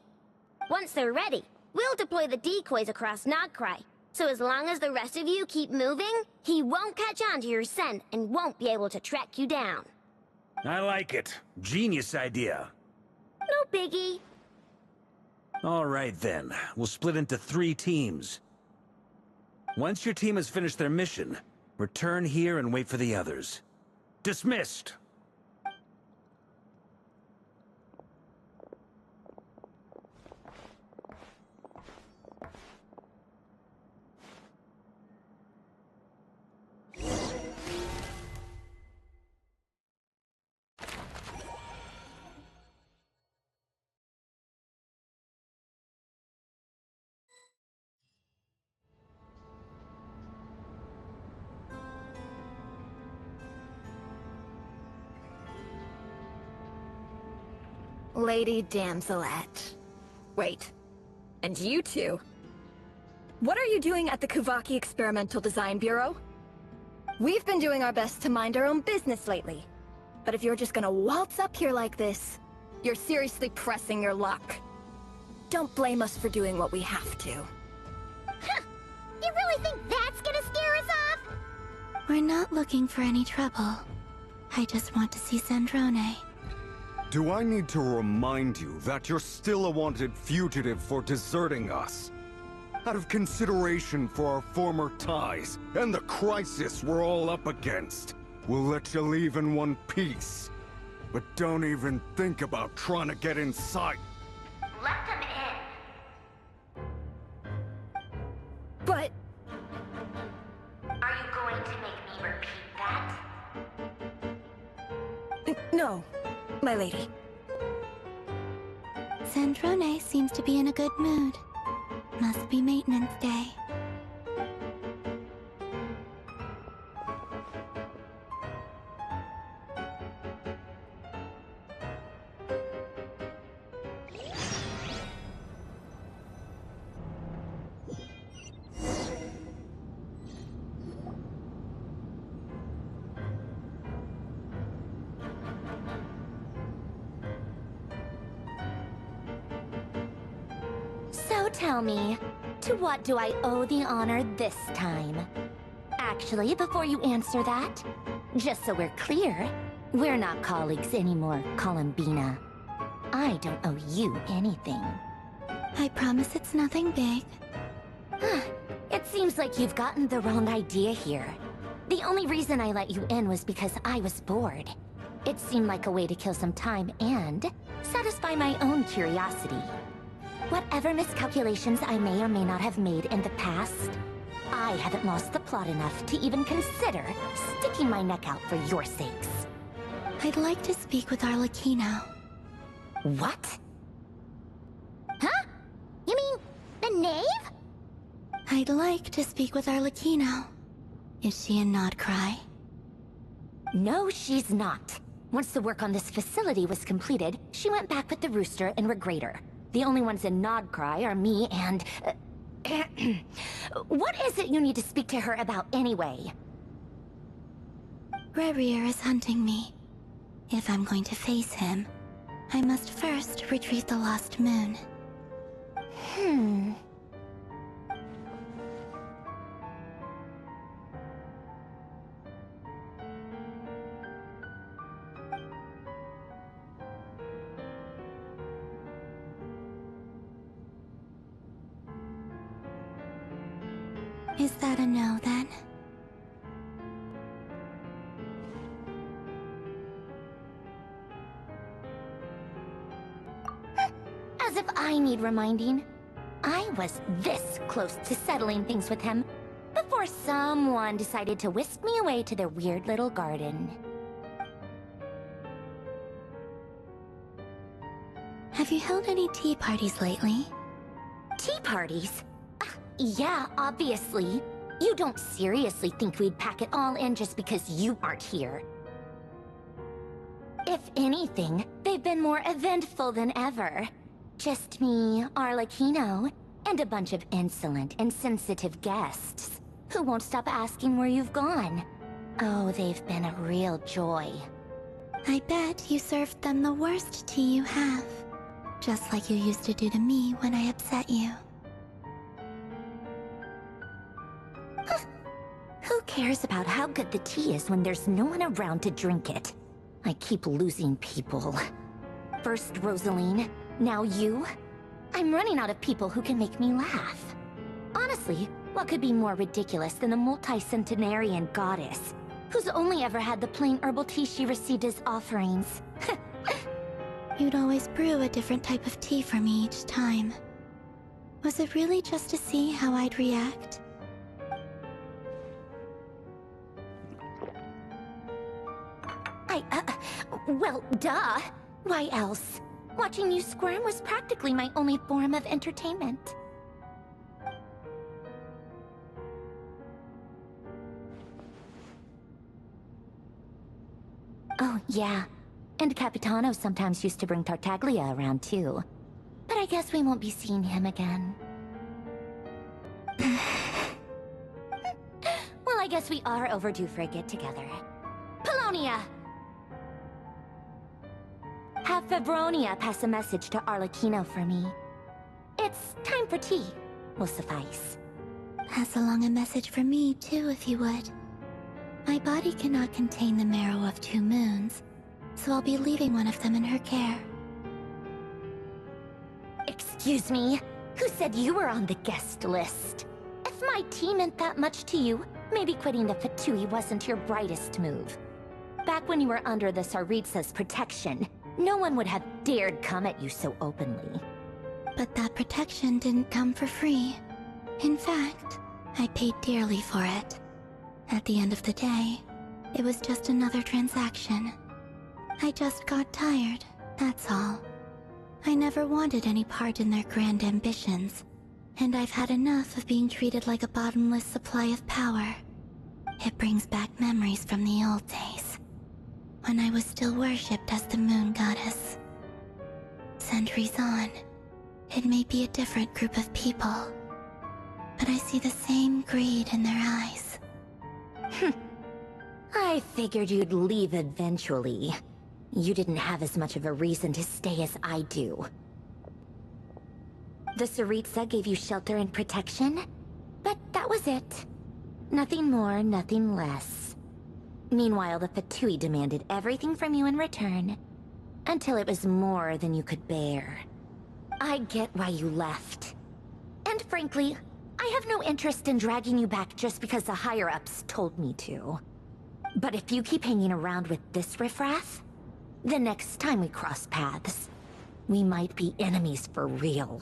Once they're ready, we'll deploy the decoys across Nogcry. So as long as the rest of you keep moving, he won't catch on to your scent and won't be able to track you down. I like it. Genius idea. No biggie. All right then, we'll split into 3 teams. Once your team has finished their mission, return here and wait for the others. Dismissed! Lady Damselette. Wait. And you two? What are you doing at the Kuvaki Experimental Design Bureau? We've been doing our best to mind our own business lately. But if you're just gonna waltz up here like this, you're seriously pressing your luck. Don't blame us for doing what we have to. Huh. You really think that's gonna scare us off? We're not looking for any trouble. I just want to see Sandrone. Do I need to remind you that you're still a wanted fugitive for deserting us? Out of consideration for our former ties and the crisis we're all up against, we'll let you leave in one piece. But don't even think about trying to get inside. Let them in. But... Are you going to make me repeat that? No, my lady. Sandrone seems to be in a good mood. Must be maintenance day. So tell me, to what do I owe the honor this time? Actually, before you answer that, just so we're clear, we're not colleagues anymore, Columbina. I don't owe you anything. I promise it's nothing big. It seems like you've gotten the wrong idea here. The only reason I let you in was because I was bored. It seemed like a way to kill some time and satisfy my own curiosity. Whatever miscalculations I may or may not have made in the past, I haven't lost the plot enough to even consider sticking my neck out for your sakes. I'd like to speak with Arlecchino. What? Huh? You mean the knave? I'd like to speak with Arlecchino. Is she in Nogcry? No, she's not. Once the work on this facility was completed, she went back with the Rooster and Regrator. The only ones in Nogcry are me and... What is it you need to speak to her about anyway? Rerir is hunting me. If I'm going to face him, I must first retrieve the lost moon. Is that a no, then? As if I need reminding. I was this close to settling things with him before someone decided to whisk me away to their weird little garden. Have you held any tea parties lately? Tea parties? Yeah, obviously. You don't seriously think we'd pack it all in just because you aren't here. If anything, they've been more eventful than ever. Just me, Arlecchino, and a bunch of insolent and sensitive guests who won't stop asking where you've gone. Oh, they've been a real joy. I bet you served them the worst tea you have. Just like you used to do to me when I upset you. Who cares about how good the tea is when there's no one around to drink it? I keep losing people. First Rosaline, now you? I'm running out of people who can make me laugh. Honestly, what could be more ridiculous than the multi-centenarian goddess, who's only ever had the plain herbal tea she received as offerings? You'd always brew a different type of tea for me each time. Was it really just to see how I'd react? Well, duh. Why else? Watching you squirm was practically my only form of entertainment. Oh, yeah. And Capitano sometimes used to bring Tartaglia around, too. But I guess we won't be seeing him again. Well, I guess we are overdue for a get-together. Polonia! Have Febronia pass a message to Arlecchino for me. It's time for tea. Will suffice. Pass along a message for me, too, if you would. My body cannot contain the marrow of 2 moons, so I'll be leaving one of them in her care. Excuse me? Who said you were on the guest list? If my tea meant that much to you, maybe quitting the Fatui wasn't your brightest move. Back when you were under the Tsaritsa's protection, no one would have dared come at you so openly. But that protection didn't come for free. In fact, I paid dearly for it. At the end of the day, it was just another transaction. I just got tired, that's all. I never wanted any part in their grand ambitions, and I've had enough of being treated like a bottomless supply of power. It brings back memories from the old days, when I was still worshipped as the moon goddess. Centuries on, it may be a different group of people, but I see the same greed in their eyes. I figured you'd leave eventually. You didn't have as much of a reason to stay as I do. The Tsaritsa gave you shelter and protection, but that was it. Nothing more, nothing less. Meanwhile, the Fatui demanded everything from you in return, until it was more than you could bear. I get why you left. And frankly, I have no interest in dragging you back just because the higher-ups told me to. But if you keep hanging around with this riffraff, the next time we cross paths, we might be enemies for real.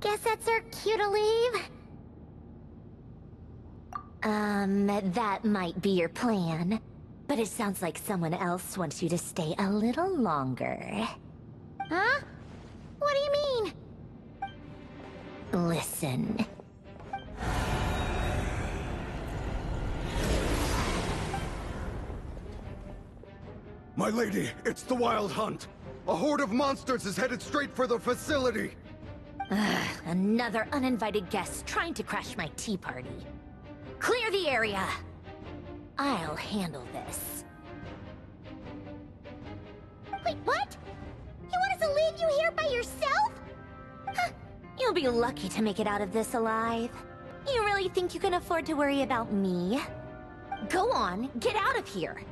Guess that's our cue to leave. That might be your plan. But it sounds like someone else wants you to stay a little longer. Huh? What do you mean? Listen. My lady, it's the Wild Hunt. A horde of monsters is headed straight for the facility. Another uninvited guest trying to crash my tea party. Clear the area! I'll handle this. Wait, what? You want us to leave you here by yourself? Huh. You'll be lucky to make it out of this alive. You really think you can afford to worry about me? Go on, get out of here!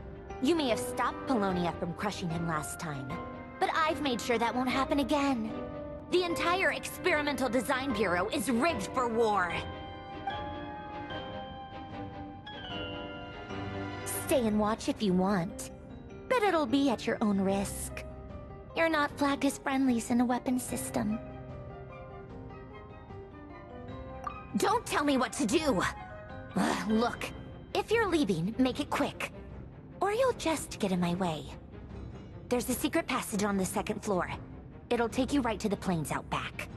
You may have stopped Polonia from crushing him last time, but I've made sure that won't happen again. The entire Experimental Design Bureau is rigged for war. Stay and watch if you want, but it'll be at your own risk. You're not flagged as friendlies in the weapons system. Don't tell me what to do! Look, if you're leaving, make it quick. Or you'll just get in my way. There's a secret passage on the second floor. It'll take you right to the plains out back.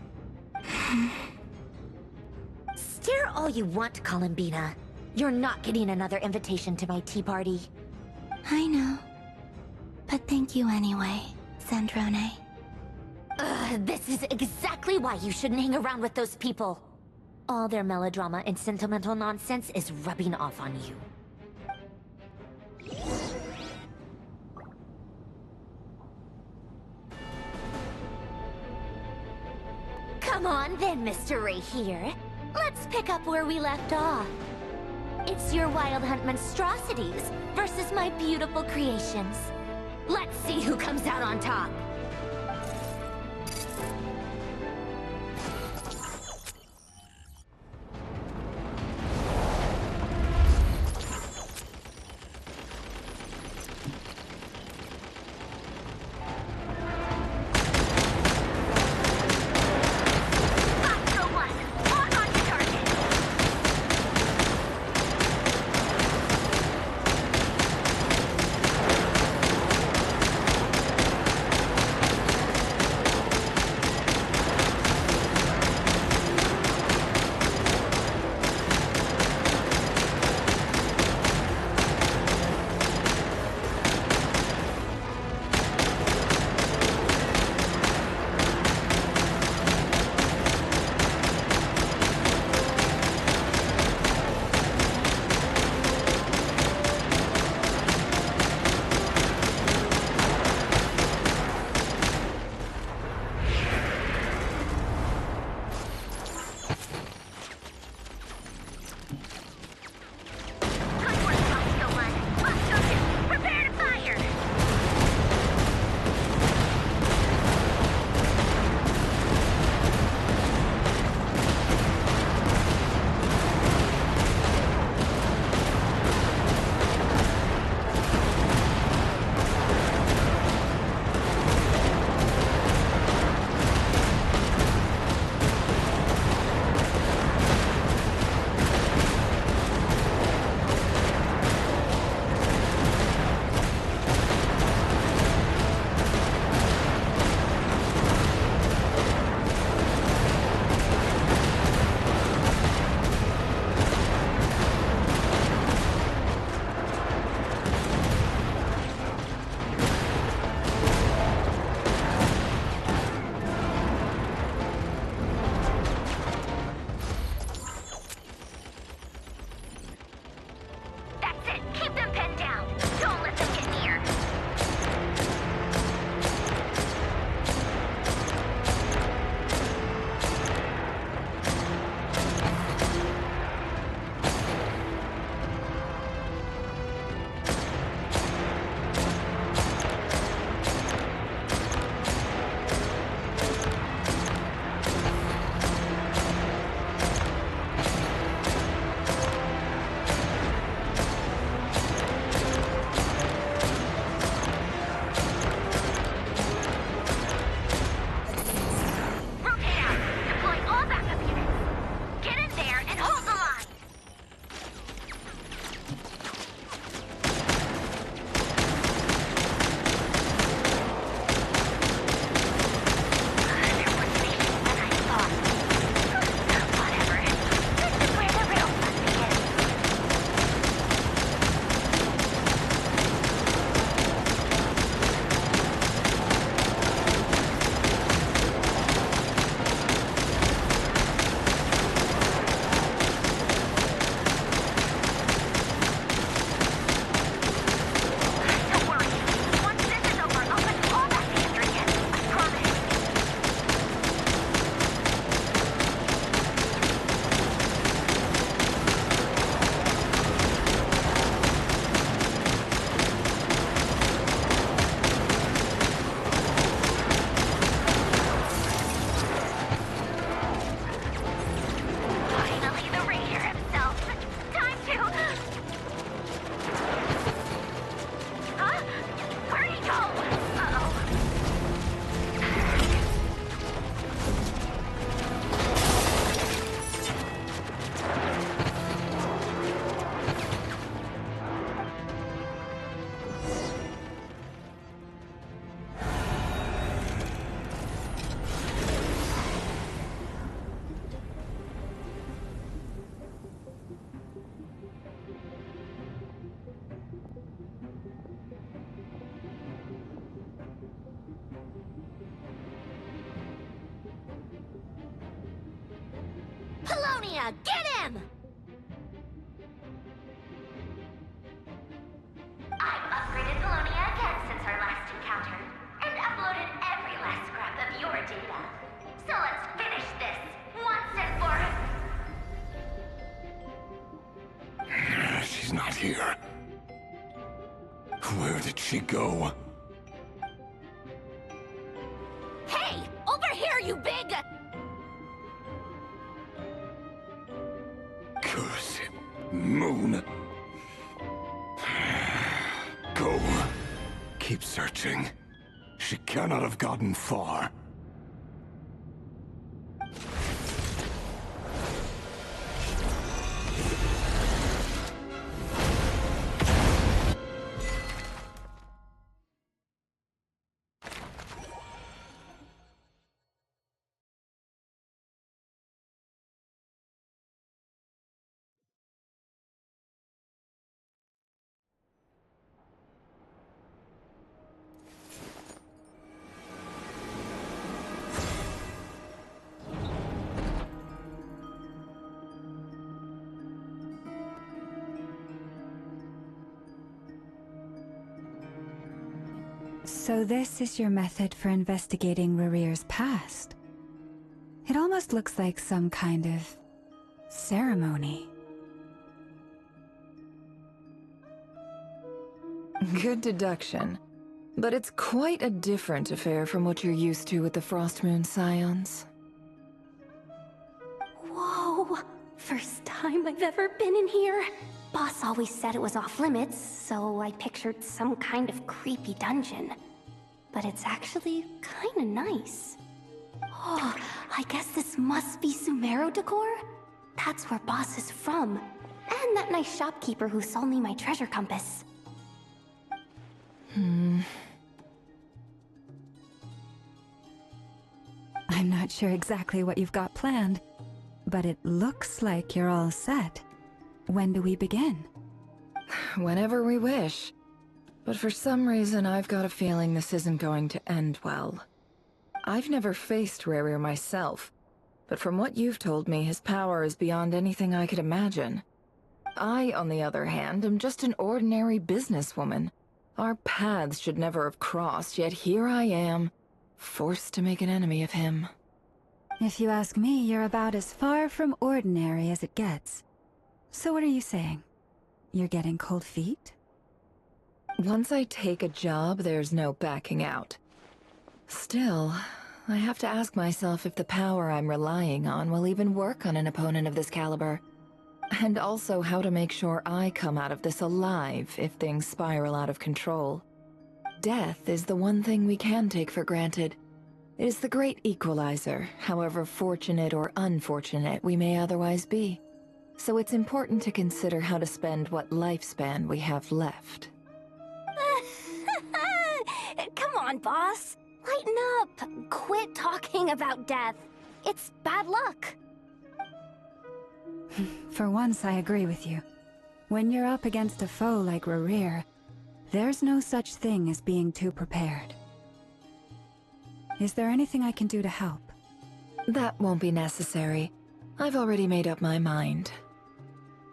Stare all you want, Columbina. You're not getting another invitation to my tea party. I know. But thank you anyway, Sandrone. This is exactly why you shouldn't hang around with those people. All their melodrama and sentimental nonsense is rubbing off on you. Come on then, Mr. Ray here. Let's pick up where we left off. It's your Wild Hunt monstrosities versus my beautiful creations. Let's see who comes out on top. Polonia! Get him! I've upgraded Polonia again since our last encounter, and uploaded every last scrap of your data. So let's finish this, once and for... She's not here. Where did she go? Hey! Over here, you big... Curse it, Moon. Go. Keep searching. She cannot have gotten far. So this is your method for investigating Rarir's past? It almost looks like some kind of ceremony. Good deduction. But it's quite a different affair from what you're used to with the Frostmoon Scions. Whoa! First time I've ever been in here. Boss always said it was off limits, so I pictured some kind of creepy dungeon. But it's actually kinda nice. Oh, I guess this must be Sumeru decor? That's where Boss is from. And that nice shopkeeper who sold me my treasure compass. I'm not sure exactly what you've got planned, but it looks like you're all set. When do we begin? Whenever we wish. But for some reason, I've got a feeling this isn't going to end well. I've never faced Rarir myself, but from what you've told me, his power is beyond anything I could imagine. I, on the other hand, am just an ordinary businesswoman. Our paths should never have crossed, yet here I am, forced to make an enemy of him. If you ask me, you're about as far from ordinary as it gets. So what are you saying? You're getting cold feet? Once I take a job, there's no backing out. Still, I have to ask myself if the power I'm relying on will even work on an opponent of this caliber. And also how to make sure I come out of this alive if things spiral out of control. Death is the one thing we can take for granted. It is the great equalizer, however fortunate or unfortunate we may otherwise be. So it's important to consider how to spend what lifespan we have left. Come on, boss. Lighten up. Quit talking about death. It's bad luck. For once, I agree with you. When you're up against a foe like Rarir, there's no such thing as being too prepared. Is there anything I can do to help? That won't be necessary. I've already made up my mind.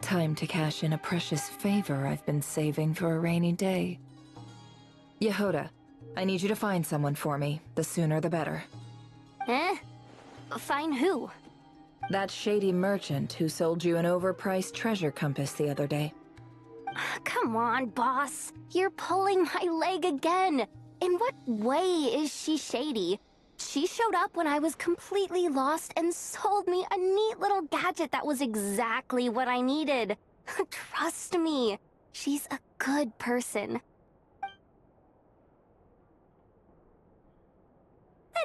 Time to cash in a precious favor I've been saving for a rainy day. Yehoda, I need you to find someone for me. The sooner the better. Eh? Find who? That shady merchant who sold you an overpriced treasure compass the other day. Come on, boss. You're pulling my leg again. In what way is she shady? She showed up when I was completely lost and sold me a neat little gadget that was exactly what I needed. Trust me, she's a good person.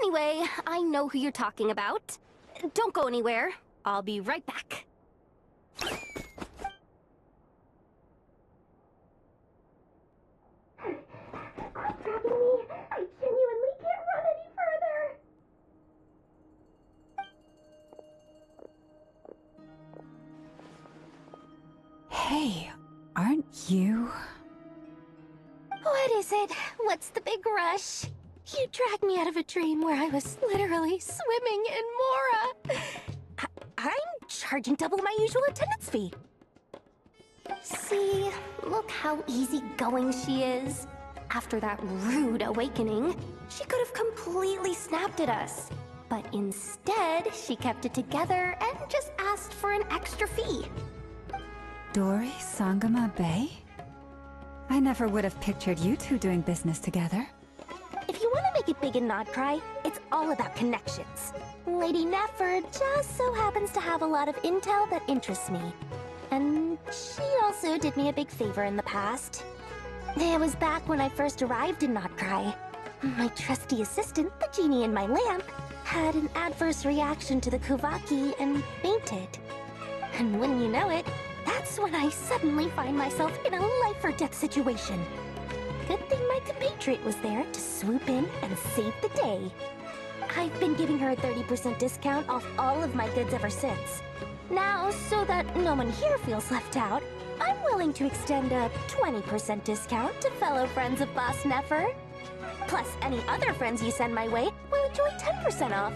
Anyway, I know who you're talking about. Don't go anywhere. I'll be right back. Quit grabbing me. I genuinely can't run any further. Hey, aren't you? What is it? What's the big rush? You dragged me out of a dream where I was literally swimming in Mora. I'm charging double my usual attendance fee. See, look how easygoing she is. After that rude awakening, she could have completely snapped at us. But instead, she kept it together and just asked for an extra fee. Dori Sangama Bay? I never would have pictured you two doing business together. If you want to make it big in Nodcry, it's all about connections. Lady Nefer just so happens to have a lot of intel that interests me. And she also did me a big favor in the past. It was back when I first arrived in Nodcry. My trusty assistant, the genie in my lamp, had an adverse reaction to the Kuvaki and fainted. And wouldn't you know it, that's when I suddenly find myself in a life-or-death situation. Good thing my compatriot was there to swoop in and save the day. I've been giving her a 30% discount off all of my goods ever since. Now, so that no one here feels left out, I'm willing to extend a 20% discount to fellow friends of Boss Nefer. Plus, any other friends you send my way will enjoy 10% off.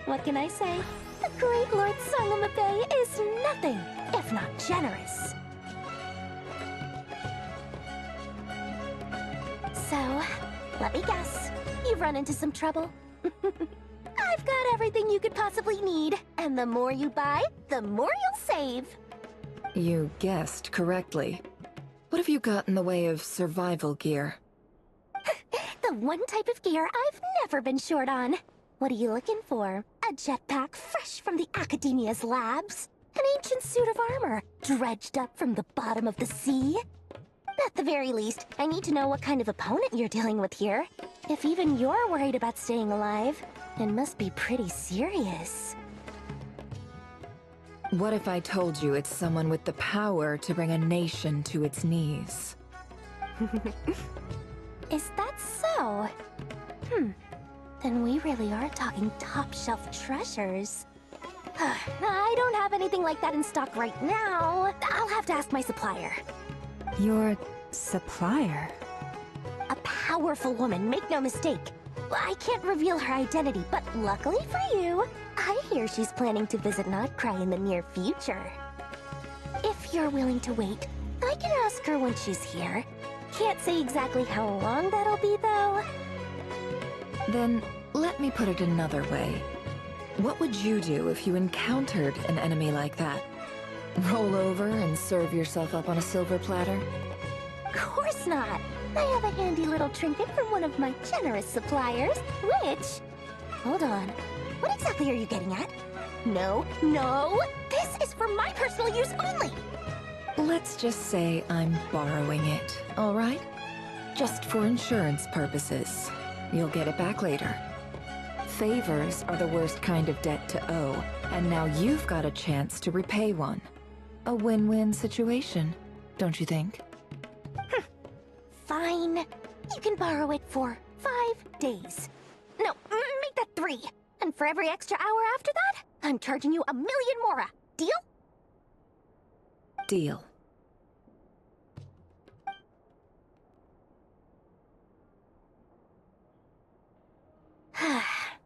What can I say? The great Lord Sangamabe is nothing if not generous. So, let me guess. You've run into some trouble? I've got everything you could possibly need. And the more you buy, the more you'll save. You guessed correctly. What have you got in the way of survival gear? The one type of gear I've never been short on. What are you looking for? A jetpack fresh from the Academia's labs? An ancient suit of armor, dredged up from the bottom of the sea? At the very least, I need to know what kind of opponent you're dealing with here. If even you're worried about staying alive, it must be pretty serious. What if I told you it's someone with the power to bring a nation to its knees? Is that so? Then we really are talking top-shelf treasures. I don't have anything like that in stock right now. I'll have to ask my supplier. Your supplier? A powerful woman, make no mistake. I can't reveal her identity, but luckily for you, I hear she's planning to visit Nodcry in the near future. If you're willing to wait, I can ask her when she's here. Can't say exactly how long that'll be, though. Then, let me put it another way. What would you do if you encountered an enemy like that? Roll over and serve yourself up on a silver platter? Of course not! I have a handy little trinket from one of my generous suppliers, which... Hold on. What exactly are you getting at? No, no! This is for my personal use only! Let's just say I'm borrowing it, all right? Just for insurance purposes. You'll get it back later. Favors are the worst kind of debt to owe, and now you've got a chance to repay one. A win-win situation, don't you think? Fine. You can borrow it for 5 days. No, make that 3. And for every extra hour after that, I'm charging you 1,000,000 mora. Deal? Deal.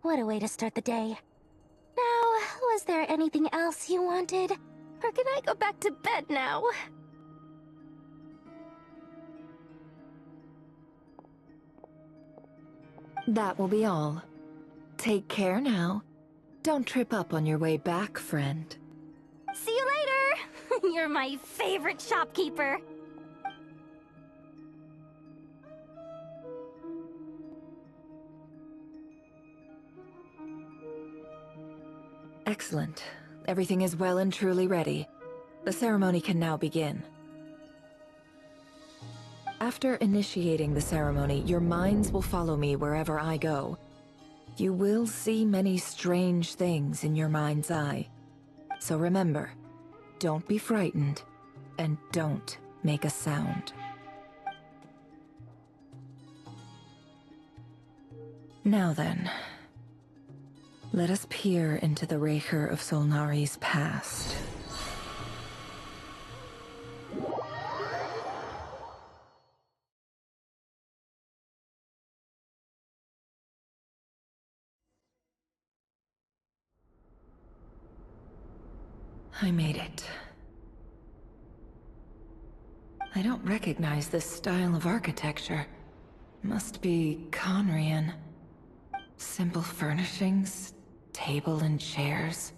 What a way to start the day. Now, was there anything else you wanted? Or can I go back to bed now? That will be all. Take care now. Don't trip up on your way back, friend. See you later! You're my favorite shopkeeper. Excellent. Everything is well and truly ready. The ceremony can now begin. After initiating the ceremony, your minds will follow me wherever I go. You will see many strange things in your mind's eye. So remember, don't be frightened, and don't make a sound. Now then, let us peer into the Raker of Solnari's past. I made it. I don't recognize this style of architecture. Must be Conrian. Simple furnishings, table and chairs.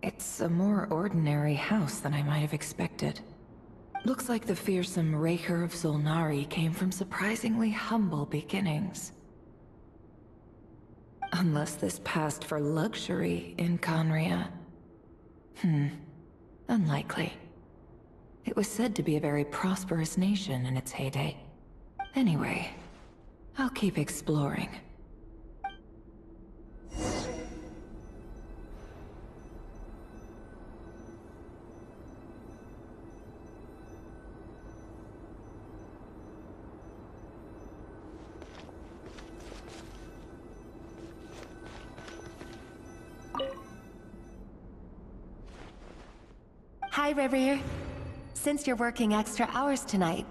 It's a more ordinary house than I might have expected. Looks like the fearsome Raker of Solnari came from surprisingly humble beginnings. Unless this passed for luxury in Conria. Unlikely. It was said to be a very prosperous nation in its heyday. Anyway, I'll keep exploring. Hi, River. Since you're working extra hours tonight,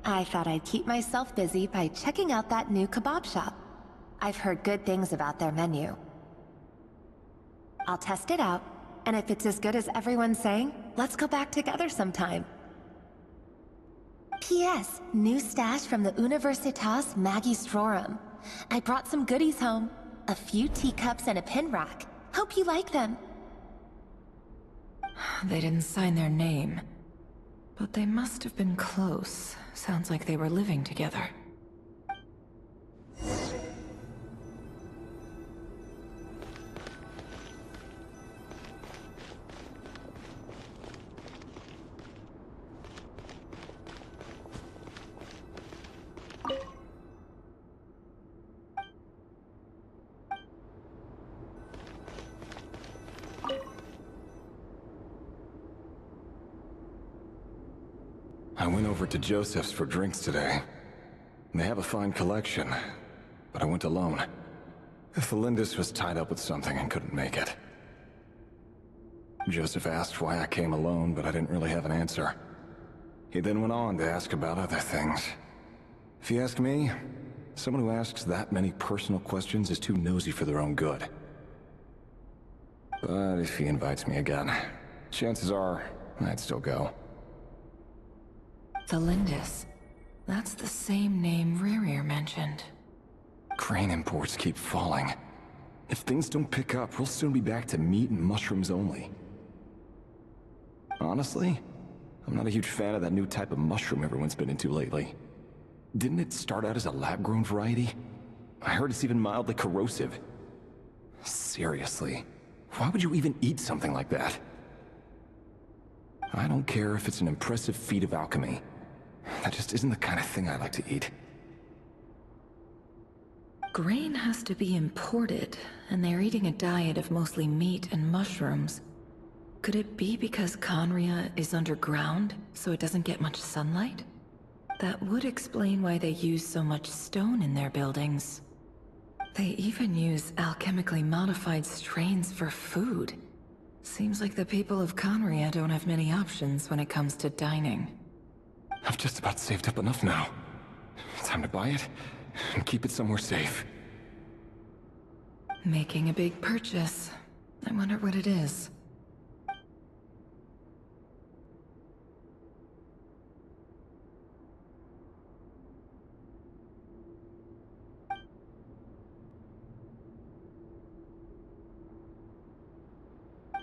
I thought I'd keep myself busy by checking out that new kebab shop. I've heard good things about their menu. I'll test it out, and if it's as good as everyone's saying, let's go back together sometime. P.S. New stash from the Universitas Magistrorum. I brought some goodies home. A few teacups and a pin rack. Hope you like them. They didn't sign their name. But they must have been close. Sounds like they were living together. I went over to Joseph's for drinks today. They have a fine collection, but I went alone. Felindis was tied up with something and couldn't make it. Joseph asked why I came alone, but I didn't really have an answer. He then went on to ask about other things. If you ask me, someone who asks that many personal questions is too nosy for their own good. But if he invites me again, chances are I'd still go. Felindis. That's the same name Rerir mentioned. Grain imports keep falling. If things don't pick up, we'll soon be back to meat and mushrooms only. Honestly, I'm not a huge fan of that new type of mushroom everyone's been into lately. Didn't it start out as a lab-grown variety? I heard it's even mildly corrosive. Seriously, why would you even eat something like that? I don't care if it's an impressive feat of alchemy. That just isn't the kind of thing I like to eat. Grain has to be imported, and they're eating a diet of mostly meat and mushrooms. Could it be because Conria is underground, so it doesn't get much sunlight? That would explain why they use so much stone in their buildings. They even use alchemically modified strains for food. Seems like the people of Conria don't have many options when it comes to dining. I've just about saved up enough now. Time to buy it and keep it somewhere safe. Making a big purchase. I wonder what it is.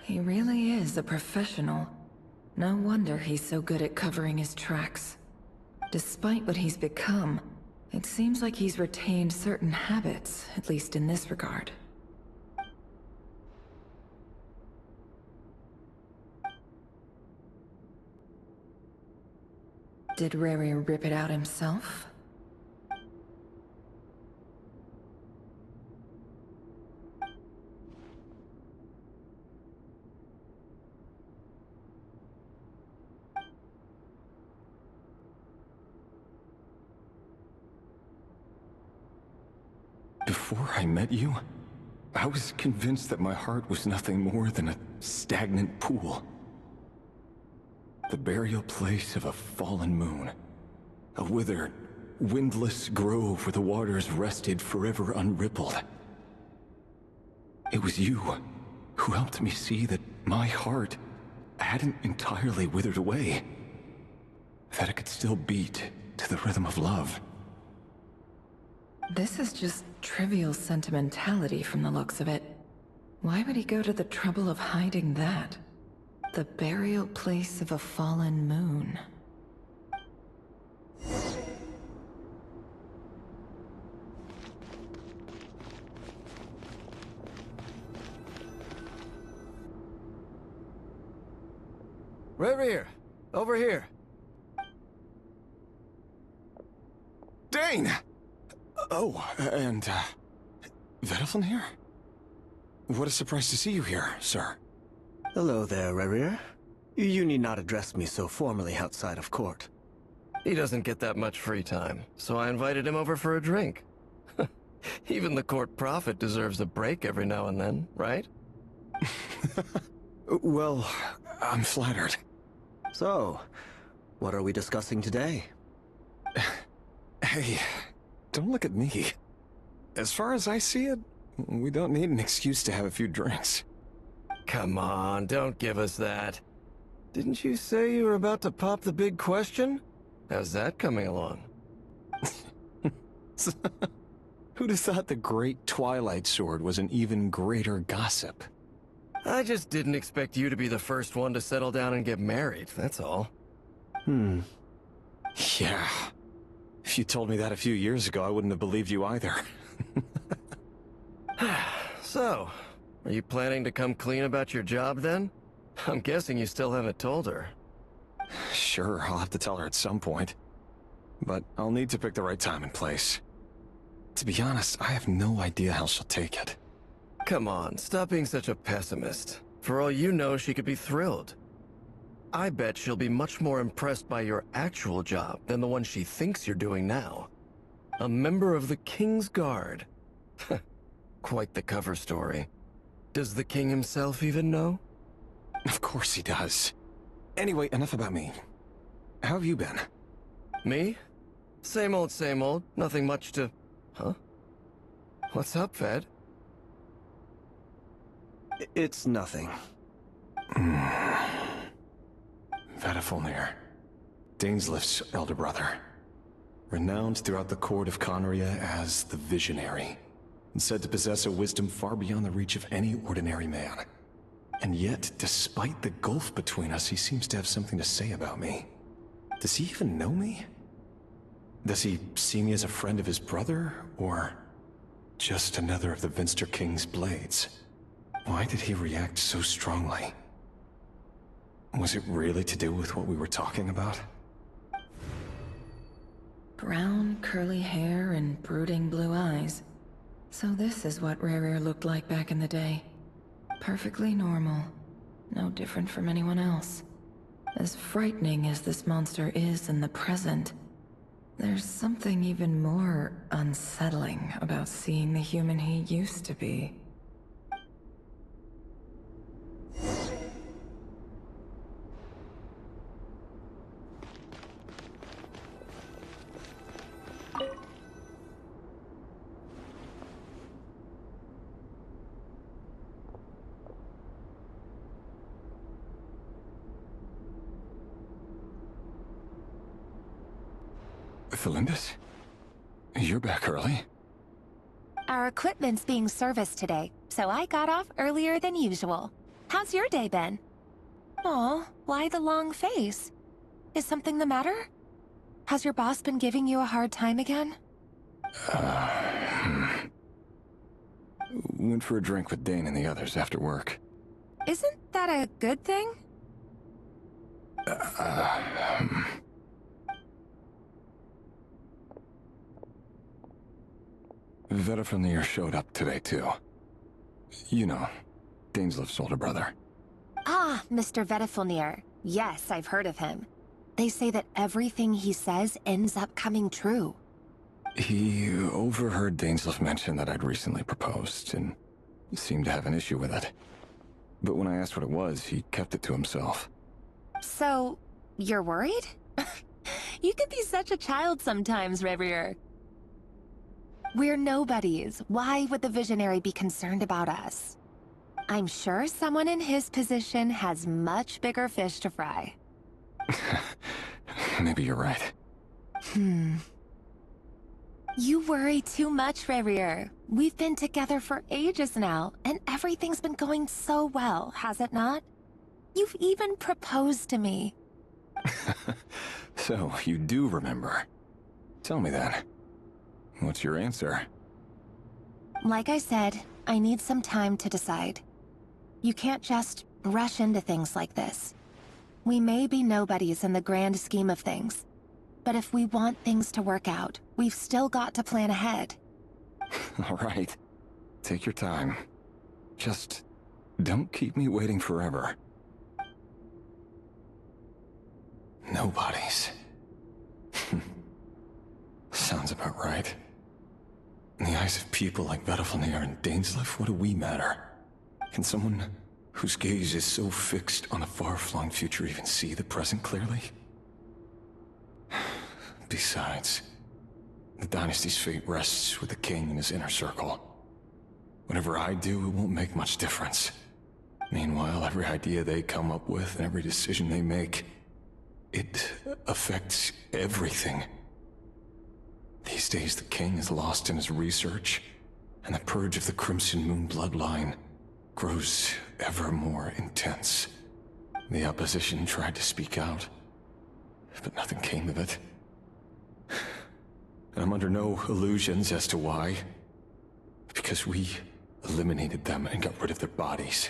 He really is a professional. No wonder he's so good at covering his tracks. Despite what he's become, it seems like he's retained certain habits, at least in this regard. Did Rerir rip it out himself? Before I met you, I was convinced that my heart was nothing more than a stagnant pool. The burial place of a fallen moon. A withered, windless grove where the waters rested forever unrippled. It was you who helped me see that my heart hadn't entirely withered away. That it could still beat to the rhythm of love. This is just trivial sentimentality from the looks of it. Why would he go to the trouble of hiding that? The burial place of a fallen moon. Rerir, over here. Dane! Oh, and, Vediflin here? What a surprise to see you here, sir. Hello there, Rerir. You need not address me so formally outside of court. He doesn't get that much free time, so I invited him over for a drink. Even the court prophet deserves a break every now and then, right? Well, I'm flattered. So, what are we discussing today? Hey, don't look at me. As far as I see it, we don't need an excuse to have a few drinks. Come on, don't give us that. Didn't you say you were about to pop the big question? How's that coming along? Who'd have thought the great Twilight Sword was an even greater gossip? I just didn't expect you to be the first one to settle down and get married, that's all. Yeah. If you told me that a few years ago, I wouldn't have believed you either. So, are you planning to come clean about your job then? I'm guessing you still haven't told her. Sure, I'll have to tell her at some point. But I'll need to pick the right time and place. To be honest, I have no idea how she'll take it. Come on, stop being such a pessimist. For all you know, she could be thrilled. I bet she'll be much more impressed by your actual job than the one she thinks you're doing now. A member of the King's Guard. Quite the cover story. Does the king himself even know? Of course he does. Anyway, enough about me. How have you been? Me? Same old, nothing much to... Huh? What's up, Ved? It's nothing. Vediflin, Daneslif's elder brother. Renowned throughout the court of Conria as the Visionary, and said to possess a wisdom far beyond the reach of any ordinary man. And yet, despite the gulf between us, he seems to have something to say about me. Does he even know me? Does he see me as a friend of his brother, or just another of the Vinster King's blades? Why did he react so strongly? Was it really to do with what we were talking about? Brown, curly hair and brooding blue eyes. So this is what Rerir looked like back in the day. Perfectly normal. No different from anyone else. As frightening as this monster is in the present, there's something even more unsettling about seeing the human he used to be. Felindus? You're back early? Our equipment's being serviced today, so I got off earlier than usual. How's your day been? Aw, why the long face? Is something the matter? Has your boss been giving you a hard time again? Went for a drink with Dane and the others after work. Isn't that a good thing? Vediflin showed up today, too. You know, Daneslif's older brother. Ah, Mr. Vediflin. Yes, I've heard of him. They say that everything he says ends up coming true. He overheard Daneslif mention that I'd recently proposed, and seemed to have an issue with it. But when I asked what it was, he kept it to himself. So, you're worried? You could be such a child sometimes, Rerir. We're nobodies. Why would the Visionary be concerned about us? I'm sure someone in his position has much bigger fish to fry. Maybe you're right. You worry too much, Rarier. We've been together for ages now, and everything's been going so well, has it not? You've even proposed to me. So, you do remember. Tell me then. What's your answer? Like I said, I need some time to decide. You can't just rush into things like this. We may be nobodies in the grand scheme of things, but if we want things to work out, we've still got to plan ahead. All right. Take your time. Just don't keep me waiting forever. Nobodies. Sounds about right. In the eyes of people like Vedalfnir and Dainsleif, what do we matter? Can someone whose gaze is so fixed on a far-flung future even see the present clearly? Besides, the dynasty's fate rests with the king and his inner circle. Whatever I do, it won't make much difference. Meanwhile, every idea they come up with and every decision they make, it affects everything. These days, the king is lost in his research, and the purge of the Crimson Moon bloodline grows ever more intense. The opposition tried to speak out, but nothing came of it. And I'm under no illusions as to why. Because we eliminated them and got rid of their bodies.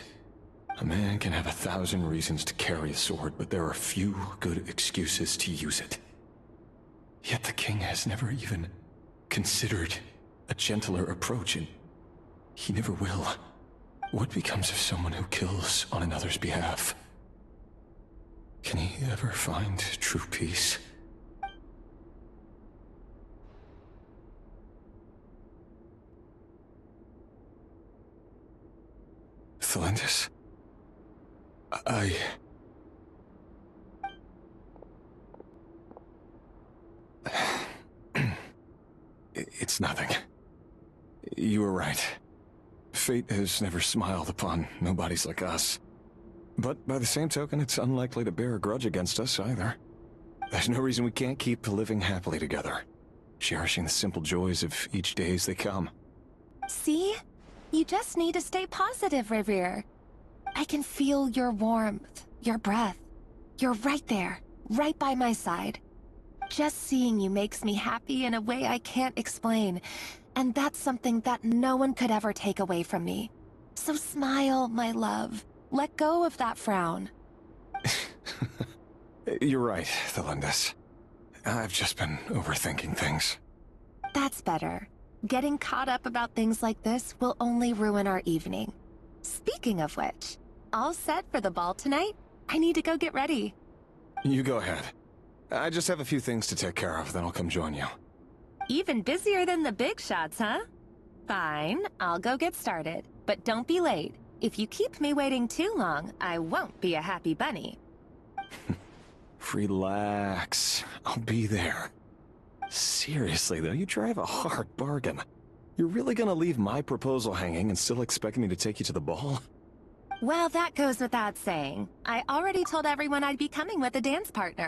A man can have 1,000 reasons to carry a sword, but there are few good excuses to use it. Yet the king has never even considered a gentler approach, and he never will. What becomes of someone who kills on another's behalf? Can he ever find true peace? Thelindis? It's nothing. You were right. Fate has never smiled upon nobodies like us. But by the same token, it's unlikely to bear a grudge against us either. There's no reason we can't keep living happily together, cherishing the simple joys of each day as they come. See? You just need to stay positive, Revere. I can feel your warmth, your breath. You're right there, right by my side. Just seeing you makes me happy in a way I can't explain, and that's something that no one could ever take away from me. So smile, my love. Let go of that frown. You're right, Thelindis. I've just been overthinking things. That's better. Getting caught up about things like this will only ruin our evening. Speaking of which, all set for the ball tonight? I need to go get ready. You go ahead. I just have a few things to take care of, then I'll come join you. Even busier than the big shots, huh? Fine, I'll go get started. But don't be late. If you keep me waiting too long, I won't be a happy bunny. Relax. I'll be there. Seriously, though, you drive a hard bargain. You're really gonna leave my proposal hanging and still expect me to take you to the ball? Well, that goes without saying. I already told everyone I'd be coming with a dance partner.